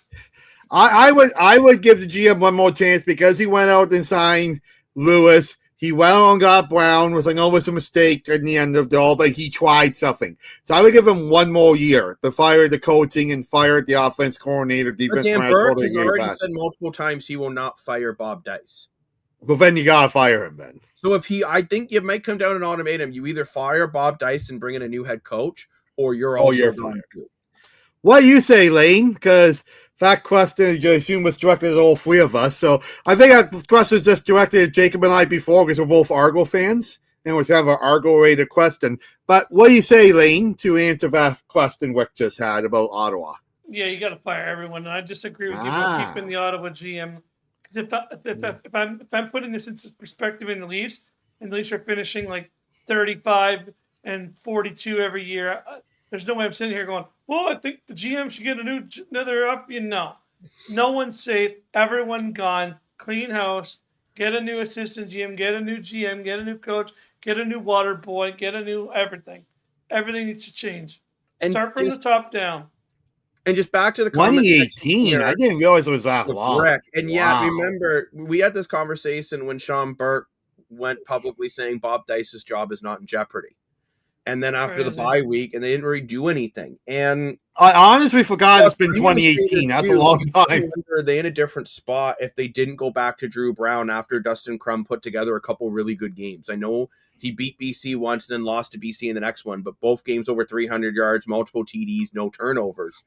I would give the GM one more chance because he went out and signed Lewis. He went on, got Brown. Was like, oh, it was a mistake in the end of the all, but he tried something. So I would give him one more year to fire the coaching and fire the offense coordinator, defense. Dan Burke has already said multiple times he will not fire Bob Dice. But then you gotta fire him, then. So I think it might come down to an ultimatum. You either fire Bob Dice and bring in a new head coach, or you're fired. What do you say, Lane? Because that question, I assume, was directed at all three of us. So I think that question was just directed at Jacob and I before because we're both Argo fans and it was kind of an Argo-rated question. But what do you say, Lane, to answer that question Wick just had about Ottawa? Yeah, you got to fire everyone. And I disagree with you about keeping the Ottawa GM. Because if I'm putting this into perspective in the Leafs, and the Leafs are finishing like 35 and 42 every year, there's no way I'm sitting here going, well, I think the GM should get another up. No one's safe. Everyone gone. Clean house. Get a new assistant GM. Get a new GM. Get a new coach. Get a new water boy. Get a new everything. Everything needs to change. Start from the top down. And just back to the 2018. I didn't realize it was that long. And remember, we had this conversation when Sean Burke went publicly saying Bob Dice's job is not in jeopardy. And then after the bye week, and they didn't really do anything. And I honestly forgot it's been 2018. That's a long time. Are they in a different spot if they didn't go back to Drew Brown after Dustin Crum put together a couple really good games? I know he beat BC once and then lost to BC in the next one, but both games over 300 yards, multiple TDs, no turnovers.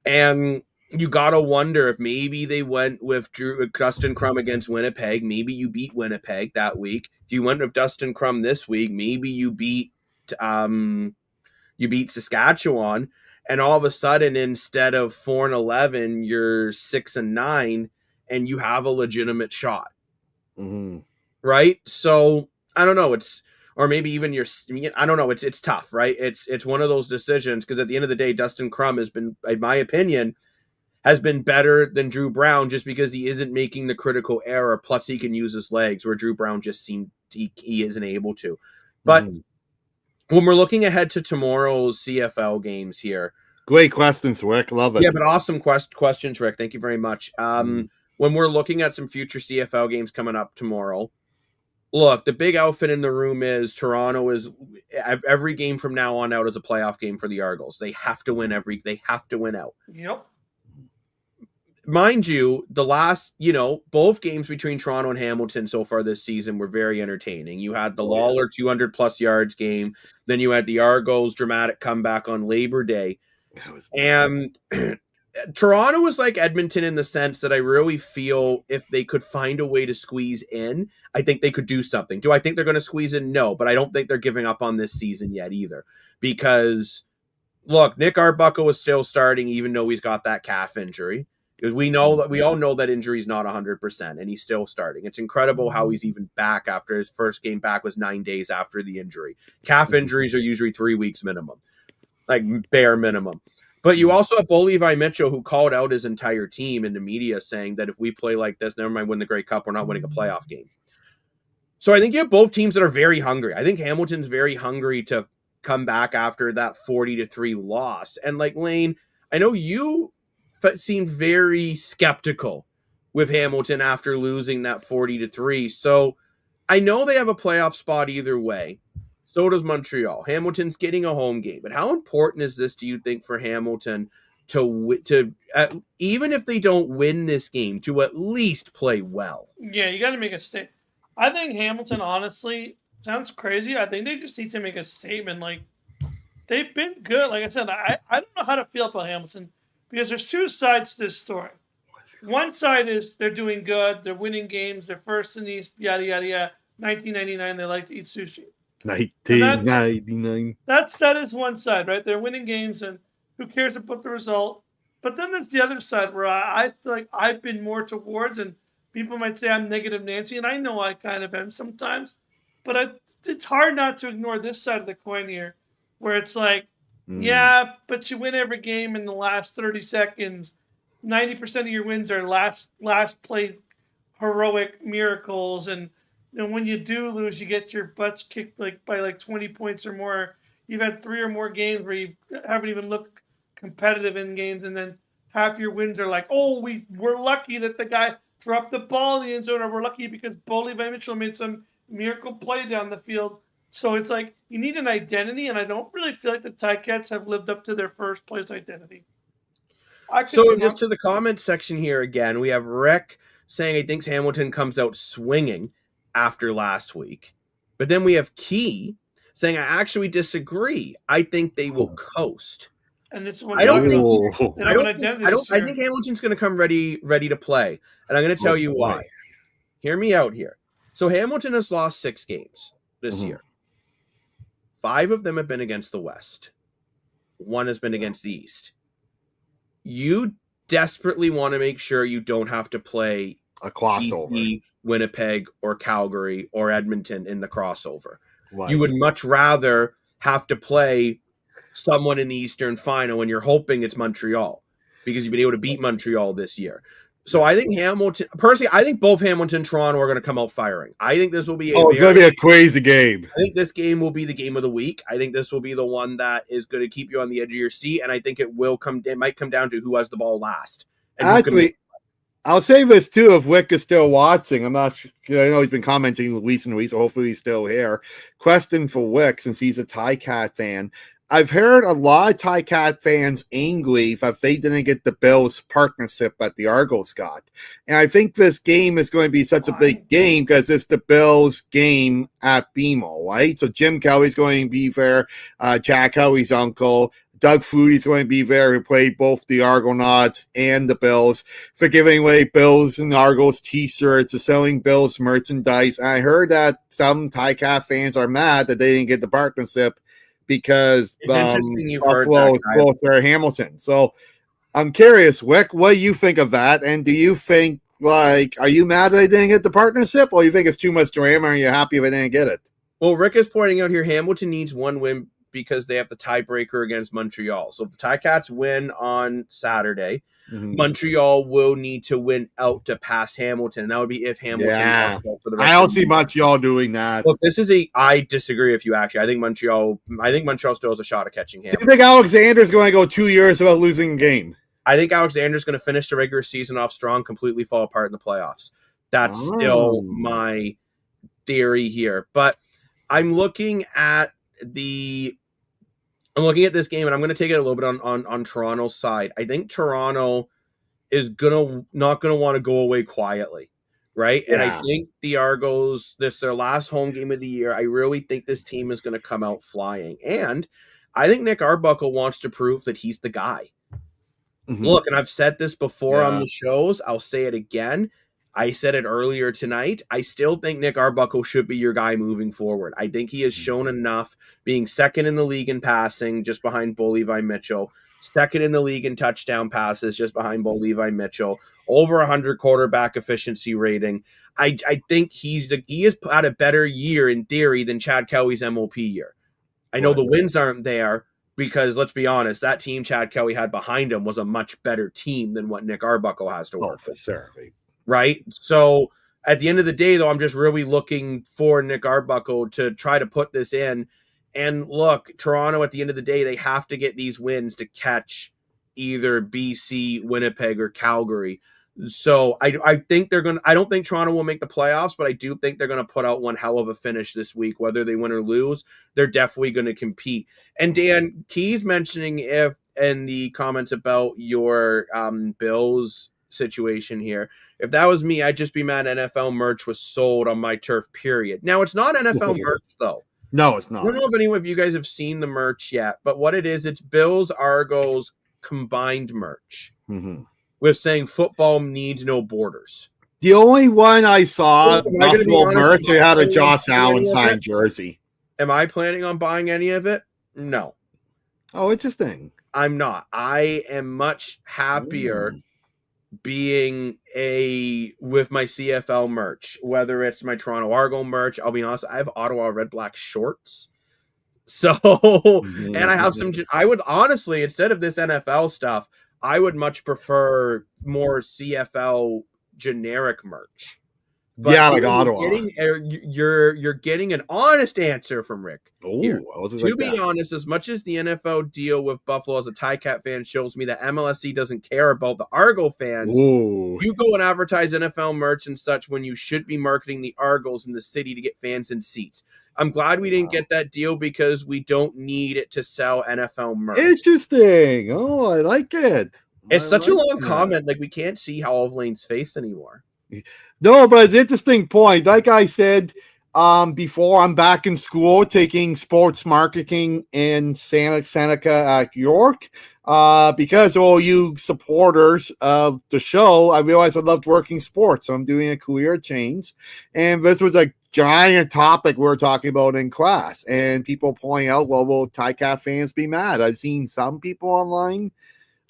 And you got to wonder if maybe they went with Dustin Crum against Winnipeg. Maybe you beat Winnipeg that week. If you went with Dustin Crum this week, maybe you beat Saskatchewan, and all of a sudden instead of 4-11 you're 6-9 and you have a legitimate shot. Right? So I don't know, it's tough, right? It's one of those decisions because at the end of the day Dustin Crum has been, in my opinion, has been better than Drew Brown just because he isn't making the critical error, plus he can use his legs where Drew Brown just seemed he isn't able to. But when we're looking ahead to tomorrow's CFL games here. Great questions, Rick. Love it. Yeah, but awesome questions, Rick. Thank you very much. When we're looking at some future CFL games coming up tomorrow, look, the big elephant in the room is Toronto is every game from now on out is a playoff game for the Argos. They have to win they have to win out. Yep. Mind you, the last, both games between Toronto and Hamilton so far this season were very entertaining. You had the Lawler 200-plus yards game. Then you had the Argos' dramatic comeback on Labor Day. And Toronto was like Edmonton in the sense that I really feel if they could find a way to squeeze in, I think they could do something. Do I think they're going to squeeze in? No, but I don't think they're giving up on this season yet either. Because, look, Nick Arbuckle is still starting even though he's got that calf injury. Because we all know that injury is not 100%, and he's still starting. It's incredible how he's even back after his first game back was 9 days after the injury. Calf injuries are usually 3 weeks minimum, like bare minimum. But you also have Bo Levi Mitchell, who called out his entire team in the media saying that if we play like this, never mind win the Grey Cup, we're not winning a playoff game. So I think you have both teams that are very hungry. I think Hamilton's very hungry to come back after that 40-3 loss. And like Lane, I know you seemed very skeptical with Hamilton after losing that 40-3. So I know they have a playoff spot either way. So does Montreal. Hamilton's getting a home game. But how important is this, do you think, for Hamilton to even if they don't win this game, to at least play well? Yeah, you got to make a statement. I think Hamilton, honestly, sounds crazy. I think they just need to make a statement. Like, they've been good. Like I said, I don't know how to feel about Hamilton. Because there's two sides to this story. One side is they're doing good, they're winning games, they're first in the East, yada, yada, yada. 1999, they like to eat sushi. 1999. That is one side, right? They're winning games, and who cares about the result? But then there's the other side where I feel like I've been more towards, and people might say I'm negative Nancy, and I know I kind of am sometimes. But it's hard not to ignore this side of the coin here, where it's like, yeah, but you win every game in the last 30 seconds. 90% of your wins are last play heroic miracles, and when you do lose, you get your butts kicked by 20 points or more. you've had 3 or more games where you haven't even looked competitive in games, and then half your wins are like, oh, we're lucky that the guy dropped the ball in the end zone, or we're lucky because Bo Levi Mitchell made some miracle play down the field. So it's like you need an identity, and I don't really feel like the Ticats have lived up to their first place identity. So just to the comment section here again, we have Rick saying he thinks Hamilton comes out swinging after last week. But then we have Key saying, I actually disagree. I think they will coast. And this is what I don't think think Hamilton's going to come ready to play. And I'm going to tell you why. Hear me out here. So Hamilton has lost 6 games this year. 5 of them have been against the West. 1 has been against the East. You desperately want to make sure you don't have to play a crossover, BC, Winnipeg, or Calgary, or Edmonton in the crossover. Right. You would much rather have to play someone in the Eastern Final, and you're hoping it's Montreal because you've been able to beat Montreal this year. So I think Hamilton, personally, I think both Hamilton and Toronto are going to come out firing. I think this will be it's going to be a crazy game. I think this game will be the game of the week. I think this will be the one that is going to keep you on the edge of your seat, and I think it might come down to who has the ball last. Actually, I'll say this too, if Wick is still watching. I'm not sure. I know he's been commenting recently, so hopefully he's still here. Question for Wick, since he's a Ticat fan. I've heard a lot of Ticat fans angry that they didn't get the Bills partnership at the Argos got. And I think this game is going to be such a big game because it's the Bills game at BMO, right? So Jim Kelly's going to be there, Jack Kelly's uncle, Doug Fruity's going to be there, who played both the Argonauts and the Bills, for giving away Bills and Argos t-shirts, to selling Bills merchandise. And I heard that some Ticat fans are mad that they didn't get the partnership because Buffalo is both their Hamilton. So I'm curious, Wick, what do you think of that? And do you think, are you mad that they didn't get the partnership, or you think it's too much drama and you're happy they didn't get it? Well, Rick is pointing out here, Hamilton needs 1 win because they have the tiebreaker against Montreal. So if the Ticats win on Saturday, Montreal will need to win out to pass Hamilton. And that would be if Hamilton for the rest I don't see Montreal doing that. Look, I disagree with you, actually. I think Montreal still has a shot at catching Hamilton. Do you think Alexander's going to go 2 years without losing a game? I think Alexander's going to finish the regular season off strong, completely fall apart in the playoffs. That's still my theory here. But I'm looking at this game, and I'm going to take it a little bit on Toronto's side. I think Toronto is not going to want to go away quietly, right? Yeah. And I think the Argos, this is their last home game of the year. I really think this team is going to come out flying. And I think Nick Arbuckle wants to prove that he's the guy. Look, and I've said this before on the shows. I'll say it again. I said it earlier tonight. I still think Nick Arbuckle should be your guy moving forward. I think he has shown enough, being second in the league in passing, just behind Bo Levi Mitchell, second in the league in touchdown passes, just behind Bo Levi Mitchell, over 100 quarterback efficiency rating. I think he has had a better year in theory than Chad Kelly's MOP year. I know the wins aren't there because, let's be honest, that team Chad Kelly had behind him was a much better team than what Nick Arbuckle has to work with. Right? So at the end of the day, though, I'm just really looking for Nick Arbuckle to try to put this in. And look, Toronto, at the end of the day, they have to get these wins to catch either BC, Winnipeg, or Calgary. So I think I don't think Toronto will make the playoffs, but I do think they're going to put out one hell of a finish this week. Whether they win or lose, they're definitely going to compete. And Dan, Key's mentioning in the comments about your Bills situation here, if that was me, I'd just be mad NFL merch was sold on my turf, period. Now, it's not NFL merch, though. No, it's not. I don't know if any of you guys have seen the merch yet, but what it is, it's Bills Argos combined merch with saying football needs no borders. The only one I saw, Buffalo merch, they had a Josh Allen signed jersey. Am I planning on buying any of it? No. Oh, interesting. I'm not. I am much happier being with my CFL merch, whether it's my Toronto Argo merch. I'll be honest, I have Ottawa RedBlacks shorts. So, and I have I would honestly, instead of this NFL stuff, I would much prefer more CFL generic merch But Yeah, here like Ottawa. you're getting an honest answer from Rick. Here. Oh, I was To like be that. honest, as much as the NFL deal with Buffalo as a Ticat fan shows me that MLSC doesn't care about the Argo fans, Ooh. you go and advertise NFL merch and such when you should be marketing the Argos in the city to get fans in seats. I'm glad we didn't get that deal because we don't need it to sell NFL merch. Interesting. Oh, I like it. It's I such a like long that. comment. Like, we can't see how of Lane's face anymore. No, but it's an interesting point. Like I said before, I'm back in school taking sports marketing in Seneca at York. Because all you supporters of the show, I realized I loved working sports. So I'm doing a career change. And this was a giant topic we were talking about in class. And people point out, well, will Ticat fans be mad? I've seen some people online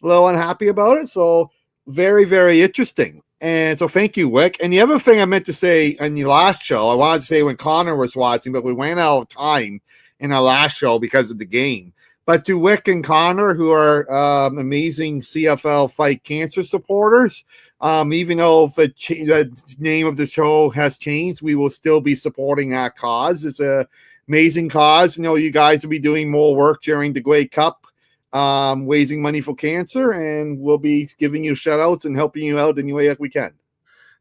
a little unhappy about it. So very, very interesting. And so thank you, Wick. And the other thing I meant to say in the last show, I wanted to say when Connor was watching, but we ran out of time in our last show because of the game. But to Wick and Connor, who are amazing CFL Fight Cancer supporters, even though the name of the show has changed, we will still be supporting that cause. It's an amazing cause. You know, you guys will be doing more work during the Grey Cup, raising money for cancer, and we'll be giving you shout outs and helping you out any way that we can.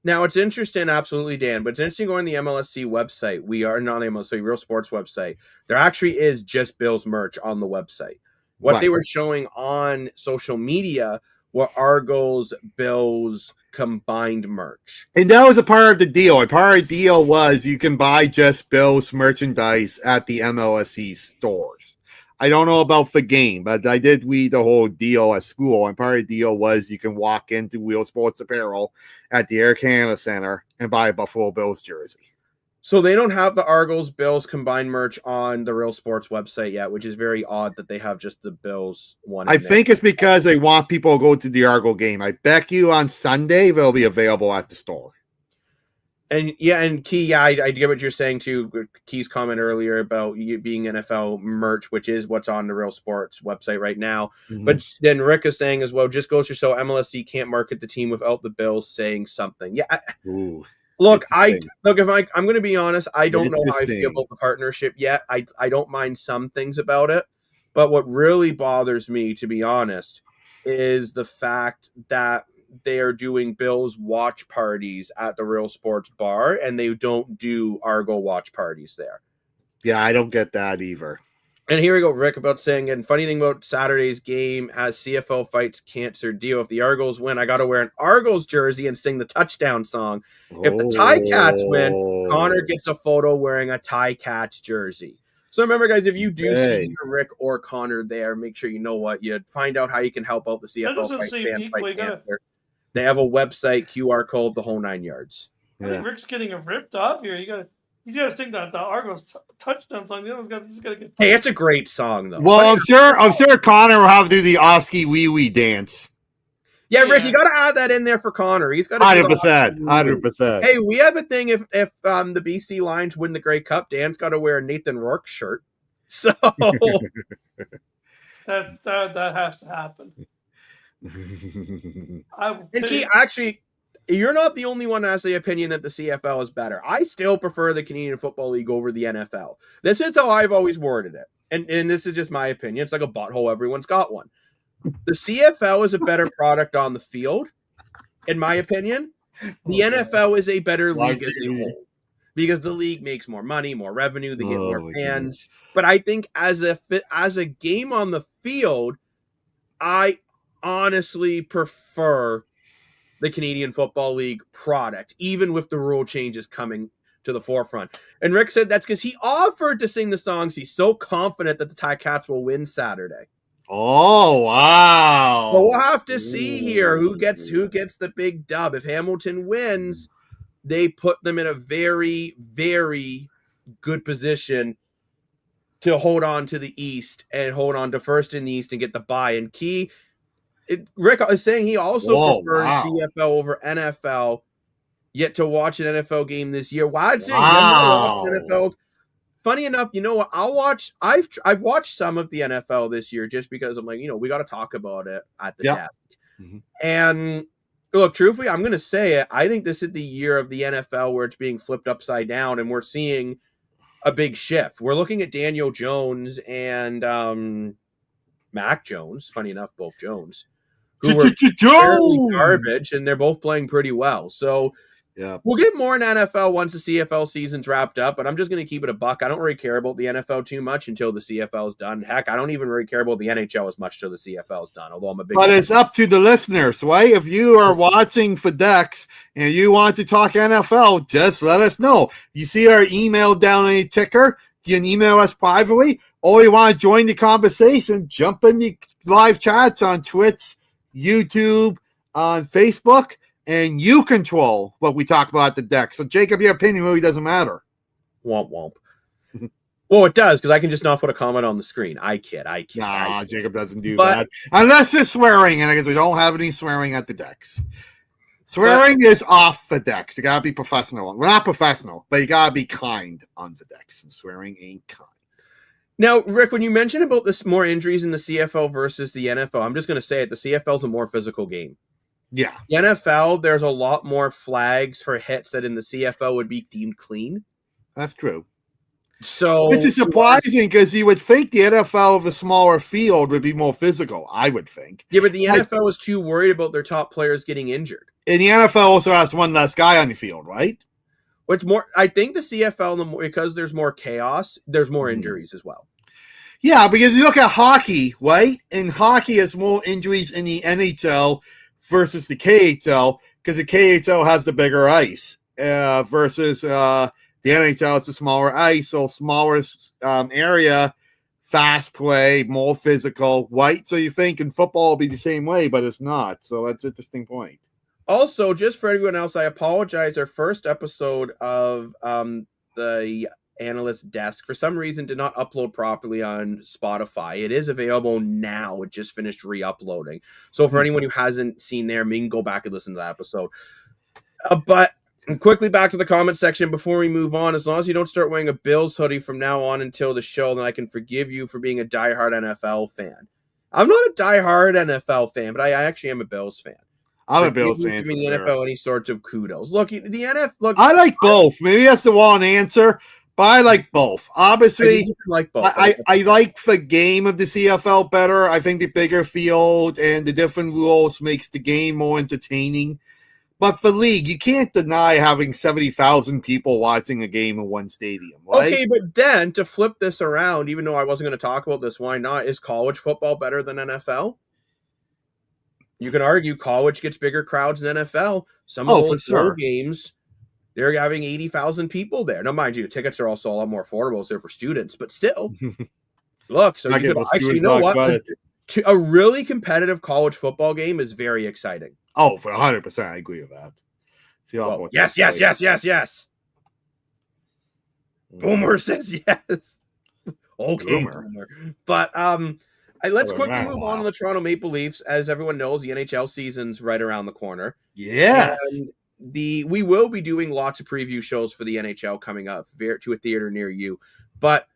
Now, it's interesting, absolutely, Dan, but it's interesting going to the MLSC website. We are not MLSC, Real Sports website. There actually is just Bills merch on the website. What they were showing on social media were Argos, Bills combined merch. And that was a part of the deal. A part of the deal was you can buy just Bills merchandise at the MLSC stores. I don't know about the game, but I did read the whole deal at school. And part of the deal was you can walk into Real Sports Apparel at the Air Canada Center and buy a Buffalo Bills jersey. So they don't have the Argos Bills combined merch on the Real Sports website yet, which is very odd that they have just the Bills one. I think it's because they want people to go to the Argo game. I bet you on Sunday they'll be available at the store. And yeah, and Key, yeah, I get what you're saying too. Key's comment earlier about you being NFL merch, which is what's on the Real Sports website right now. Mm-hmm. But then Rick is saying as well, just goes to show MLSC can't market the team without the Bills saying something. Yeah. Look, I'm going to be honest. I don't know how I feel about the partnership yet. I don't mind some things about it, but what really bothers me, to be honest, is the fact that they are doing Bills watch parties at the Real Sports Bar, and they don't do Argo watch parties there. Yeah, I don't get that either. And here we go, Rick, about saying, and funny thing about Saturday's game has CFL Fights Cancer deal. If the Argos win, I got to wear an Argos jersey and sing the touchdown song. If the Ticats win, Connor gets a photo wearing a Ticats jersey. So remember, guys, if you do see Rick or Connor there, make sure you know what. You find out how you can help out the CFL Fight fans fight cancer. They have a website, QR code, the whole 9 yards. I think Rick's getting ripped off here. He's got to sing the Argos touchdown song. He's got to get. Hey, it's a great song though. Well, I'm sure Connor will have to do the Oski Wee Wee dance. Yeah, Rick, you got to add that in there for Connor. He's got 100%. Hey, we have a thing. If the BC Lions win the Grey Cup, Dan's got to wear a Nathan Rourke shirt. So that has to happen. And Key, actually, you're not the only one that has the opinion that the CFL is better. I still prefer the Canadian Football League over the NFL. This is how I've always worded it. And this is just my opinion. It's like a butthole. Everyone's got one. The CFL is a better product on the field, in my opinion. The NFL is a better league as a whole because the league makes more money, more revenue. They get more fans. But I think as a game on the field, I honestly prefer the Canadian Football League product, even with the rule changes coming to the forefront. And Rick said that's because he offered to sing the songs. He's so confident that the Ticats will win Saturday. Oh, wow. So we'll have to see here who gets the big dub. If Hamilton wins, they put them in a very, very good position to hold on to the East and hold on to first in the East and get the bye. And Key, Rick is saying he also prefers CFL over NFL, yet to watch an NFL game this year. Why did watch NFL? Funny enough, you know what? I've watched some of the NFL this year just because I'm like, we got to talk about it at the desk. Mm-hmm. And Look, truthfully, I'm going to say it. I think this is the year of the NFL where it's being flipped upside down, and we're seeing a big shift. We're looking at Daniel Jones and Mac Jones, funny enough, both Jones, who were fairly garbage, and they're both playing pretty well. So yeah, we'll get more in NFL once the CFL season's wrapped up, but I'm just going to keep it a buck. I don't really care about the NFL too much until the CFL is done. Heck, I don't even really care about the NHL as much till the CFL is done, although I'm a big... But it's up to the listeners, right? If you are watching for Dex and you want to talk NFL, just let us know. You see our email down on the ticker. You can email us privately, or you want to join the conversation, jump in the live chats on Twitch, YouTube, on Facebook, and you control what we talk about at the deck. So, Jacob, your opinion really doesn't matter. Womp womp. Well, it does, because I can just not put a comment on the screen. I kid. Nah, Jacob doesn't do that. Unless it's swearing, and I guess we don't have any swearing at the decks. Swearing is off the decks. You got to be professional. We're not professional, but you got to be kind on the decks, and swearing ain't kind. Now, Rick, when you mentioned about this more injuries in the CFL versus the NFL, I'm just going to say it. The CFL is a more physical game. Yeah. The NFL, there's a lot more flags for hits that in the CFL would be deemed clean. That's true. So, which is surprising because you would think the NFL of a smaller field would be more physical, I would think. Yeah, but the NFL is too worried about their top players getting injured. And the NFL also has one less guy on the field, right? Which more? I think the CFL, because there's more chaos, there's more injuries as well. Yeah, because you look at hockey, right? And hockey has more injuries in the NHL versus the KHL because the KHL has the bigger ice versus the NHL. It's a smaller ice, so smaller area, fast play, more physical, right? So you think in football will be the same way, but it's not. So that's an interesting point. Also, just for everyone else, I apologize. Our first episode of the Analyst Desk, for some reason, did not upload properly on Spotify. It is available now. It just finished re-uploading. So for anyone who hasn't seen there, you can go back and listen to that episode. But quickly back to the comment section before we move on. As long as you don't start wearing a Bills hoodie from now on until the show, then I can forgive you for being a diehard NFL fan. I'm not a diehard NFL fan, but I actually am a Bills fan. I'm a Bills fan. Giving the NFL any sorts of kudos. Look, the NFL. Look, I like both. Maybe that's the wrong answer, but I like both. Obviously, like both. I like the game of the CFL better. I think the bigger field and the different rules makes the game more entertaining. But for league, you can't deny having 70,000 people watching a game in one stadium, right? Okay, but then to flip this around, even though I wasn't going to talk about this, why not? Is college football better than NFL? You can argue college gets bigger crowds than NFL. Some of those games, they're having 80,000 people there. Now, mind you, tickets are also a lot more affordable. So they're for students, but still. Look, so you could actually, you know what? A really competitive college football game is very exciting. Oh, for 100%, I agree with that. Yes. Boomer says yes. Okay, Boomer. But let's quickly move on to the Toronto Maple Leafs. As everyone knows, the NHL season's right around the corner. Yes. And we will be doing lots of preview shows for the NHL coming up to a theater near you. But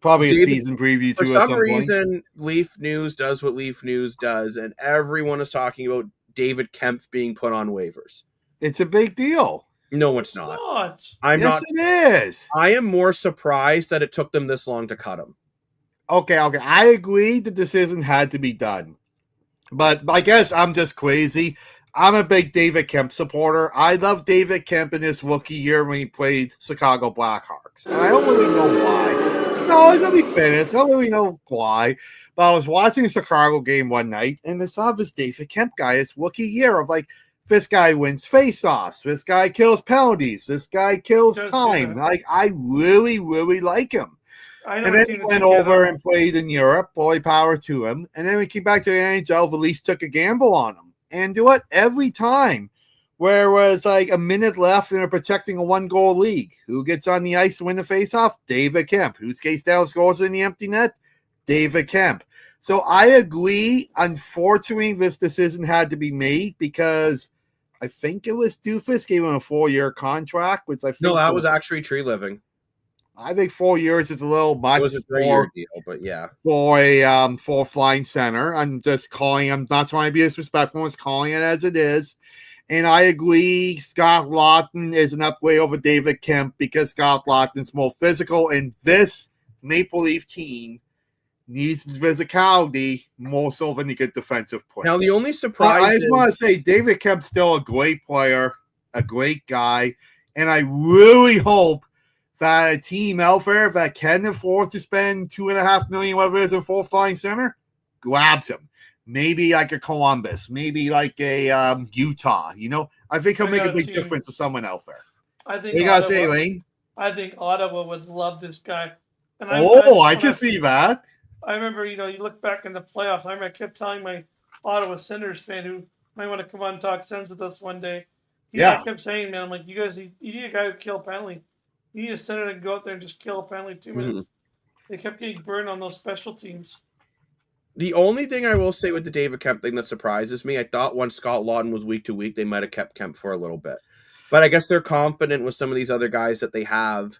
probably a season preview too. For some reason, Leaf News does what Leaf News does, and everyone is talking about David Kempf being put on waivers. It's a big deal. No, it's not. Yes, it is. I am more surprised that it took them this long to cut him. Okay. I agree the decision had to be done. But I guess I'm just crazy. I'm a big David Kemp supporter. I love David Kemp in his rookie year when he played Chicago Blackhawks. And I don't really know why. No, let me finish. I don't really know why. But I was watching a Chicago game one night, and I saw this David Kemp guy, his rookie year of like, this guy wins faceoffs. This guy kills penalties. This guy kills time. Like, I really, really like him. And then he went over and played in Europe. Boy, power to him. And then we came back to the NHL. The Leafs took a gamble on him. And do it every time where it was like a minute left and they're protecting a one-goal league. Who gets on the ice to win the faceoff? David Kemp. Who skates down, scores in the empty net? David Kemp. So I agree. Unfortunately, this decision had to be made because I think it was Doofus gave him a 4-year contract, which I think that was actually Tree Living. I think 4 years is a little much. It was a 3-year deal, but yeah. For a fourth line center. I'm just calling, I'm not trying to be disrespectful, I'm just calling it as it is. And I agree, Scott Lawton is an upgrade over David Kemp because Scott Lawton's more physical, and this Maple Leaf team needs physicality more so than a good defensive play. Now, the only surprise I just want to say David Kemp's still a great player, a great guy, and I really hope that a team out there that can afford to spend $2.5 million, whatever it is, in fourth line center, grabs him. Maybe like a Columbus, maybe like a Utah. I think he'll make a big difference to someone out there. I think you gotta say, Lane. I think Ottawa would love this guy. And I can see that. I remember, you look back in the playoffs. I kept telling my Ottawa Senators fan who might want to come on and talk sense with us one day. I kept saying, man, I'm like, you guys, you need a guy who kill a penalty. You need a center that can go out there and just kill a penalty in 2 minutes. They kept getting burned on those special teams. The only thing I will say with the David Kemp thing that surprises me, I thought once Scott Lawton was week to week, they might have kept Kemp for a little bit. But I guess they're confident with some of these other guys that they have,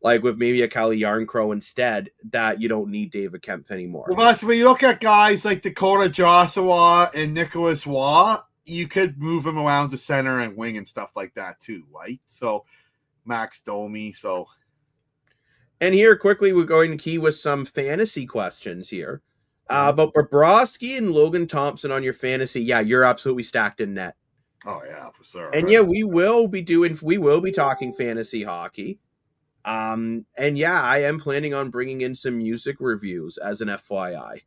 like with maybe a Calle Yarncrow instead, that you don't need David Kemp anymore. Well, when you look at guys like Dakota Joshua and Nicholas Waugh, you could move them around to center and wing and stuff like that too, right? So Max Domi, so. And here, quickly, we're going to key with some fantasy questions here. But Bobrovsky and Logan Thompson on your fantasy, you're absolutely stacked in net. Oh yeah, for sure. And we will be talking fantasy hockey. And I am planning on bringing in some music reviews as an FYI.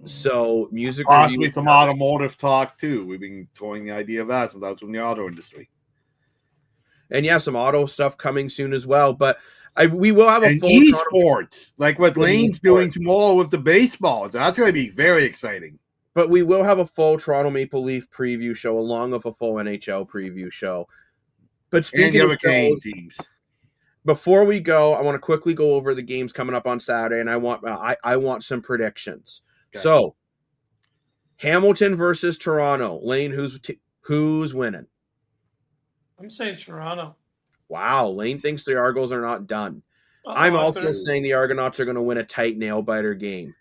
So music possibly reviews, some automotive talk too. We've been toying the idea of that since I was in the auto industry. And some auto stuff coming soon as well. But we will have a full esports, like what Lane's doing tomorrow with the baseball. That's going to be very exciting. But we will have a full Toronto Maple Leaf preview show along with a full NHL preview show. But speaking of shows, teams, before we go, I want to quickly go over the games coming up on Saturday, and I want some predictions. Okay. So, Hamilton versus Toronto. Lane, who's winning? I'm saying Toronto. Wow, Lane thinks the Argos are not done. I'm also saying the Argonauts are going to win a tight nail-biter game.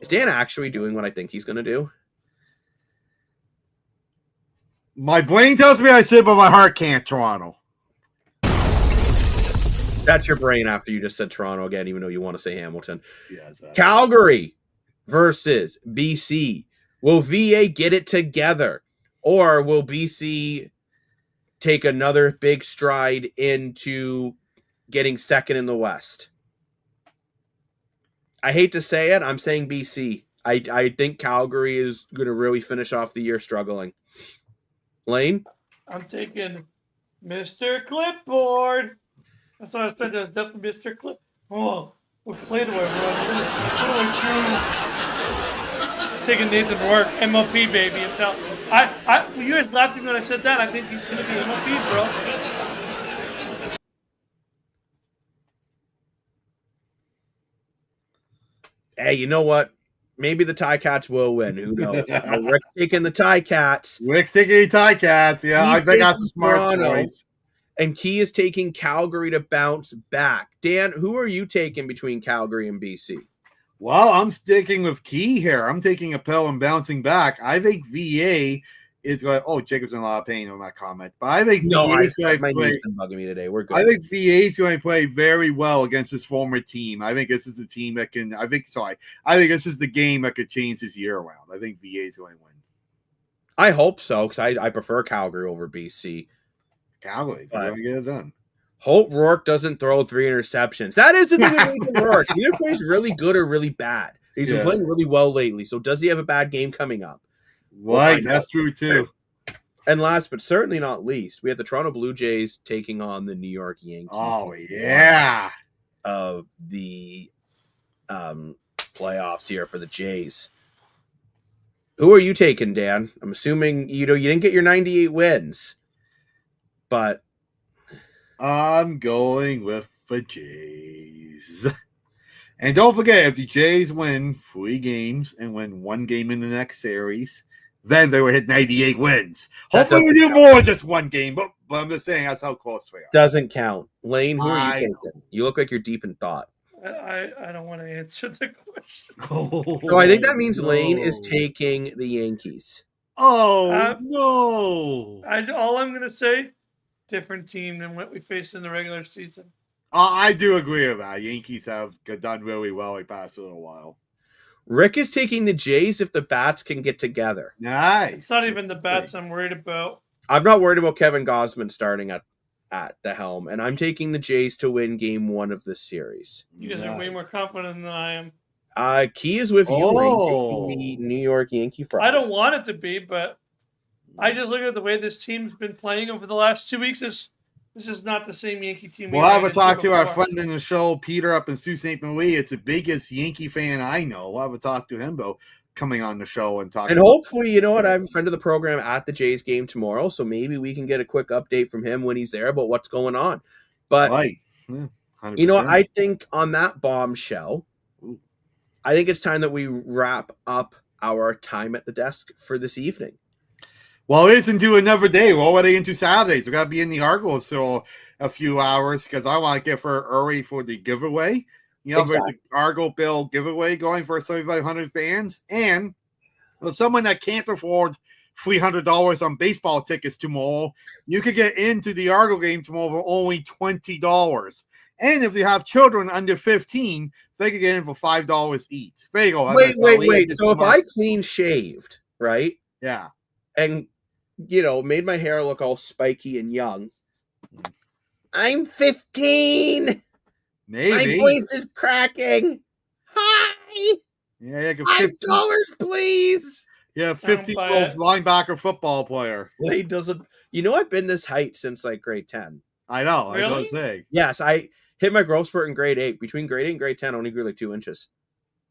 Is Dan actually doing what I think he's going to do? My brain tells me I should, but my heart can't. Toronto. That's your brain after you just said Toronto again, even though you want to say Hamilton. Yeah, exactly. Calgary versus BC. Will VA get it together? Or will BC take another big stride into getting second in the West? I hate to say it. I'm saying BC. I think Calgary is going to really finish off the year struggling. Lane? I'm taking Mr. Clipboard. That's what I was trying to do. It's definitely Mr. Clip. Oh, what play do I run? What do I do? Taking Nathan Rourke. MLP, baby. I'm telling you. You guys laughed at me when I said that. I think he's going to be MLP, bro. Hey, you know what? Maybe the Ticats will win. Who knows? Rick's taking the Ticats. Rick's taking the Ticats. Yeah, I think that's a smart choice. And Key is taking Calgary to bounce back. Dan, who are you taking between Calgary and BC? Well, I'm sticking with Key here. I'm taking a pill and bouncing back. I think VA is going. Oh, Jacob's in a lot of pain on that comment, but I think VA is going to play. Been bugging me today. We're good. I think VA is going to play very well against his former team. I think this is a team that can. I think this is the game that could change his year around. I think VA is going to win. I hope so because I prefer Calgary over BC. Calgary, they're going to get it done. Hope Rourke doesn't throw 3 interceptions. That is the thing with Nathan Rourke. He either plays really good or really bad. He's been playing really well lately. So does he have a bad game coming up? Right, that's true too. And last but certainly not least, we have the Toronto Blue Jays taking on the New York Yankees. Oh yeah, of the playoffs here for the Jays. Who are you taking, Dan? I'm assuming you didn't get your 98 wins, but I'm going with the Jays. And don't forget, if the Jays win 3 games and win 1 game in the next series, then they will hit 98 wins. Hopefully we do more than just 1 game, but I'm just saying that's how close we are. Doesn't count. Lane, who are you taking? You look like you're deep in thought. I don't want to answer the question. So I think that means Lane is no. taking the Yankees. Oh no! All I'm gonna say, different team than what we faced in the regular season. I do agree with that. Yankees have done really well the past little while. Rick is taking the Jays if the bats can get together. Nice. It's not even the bats I'm worried about. I'm not worried about Kevin Gausman starting at the helm, and I'm taking the Jays to win Game 1 of this series. You guys are way more confident than I am. Key is with you. Oh. The New York Yankee Fries. I don't want it to be, but I just look at the way this team's been playing over the last 2 weeks. This is not the same Yankee team. We'll have a talk to our friend in the show, Peter, up in Sault Ste. Marie. It's the biggest Yankee fan I know. We'll have a talk to him about coming on the show and talking. And hopefully, you know what? I have a friend of the program at the Jays game tomorrow, so maybe we can get a quick update from him when he's there about what's going on. But right. Yeah, you know, I think on that bombshell, I think it's time that we wrap up our time at the desk for this evening. Well, it's into another day. We're already into Saturdays. We're going to be in the Argos for a few hours because I want to get for early for the giveaway. You know, There's an Argo Bill giveaway going for 7,500 fans. And for someone that can't afford $300 on baseball tickets tomorrow, you could get into the Argo game tomorrow for only $20. And if you have children under 15, they could get in for $5 each. There you go. Wait. So if I clean shaved, right? Yeah. And, you know, made my hair look all spiky and young, I'm 15. Maybe. My voice is cracking. Hi. Yeah, $5, please. Yeah, 15-year-old linebacker football player. Wade doesn't. You know, I've been this height since like grade 10. I know. Really? I was going to say. Yes, I hit my growth spurt in grade 8. Between grade 8 and grade 10, I only grew like 2 inches.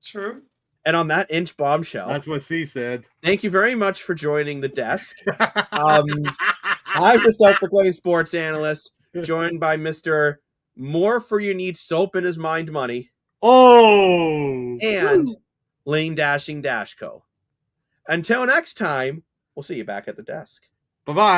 True. And on that inch bombshell, That's what C said. Thank you very much for joining the desk. I'm the self-proclaimed sports analyst, joined by Mr. More for You Need Soap in His Mind Money. Oh! And Lane Dashing Dashco. Until next time, we'll see you back at the desk. Bye-bye.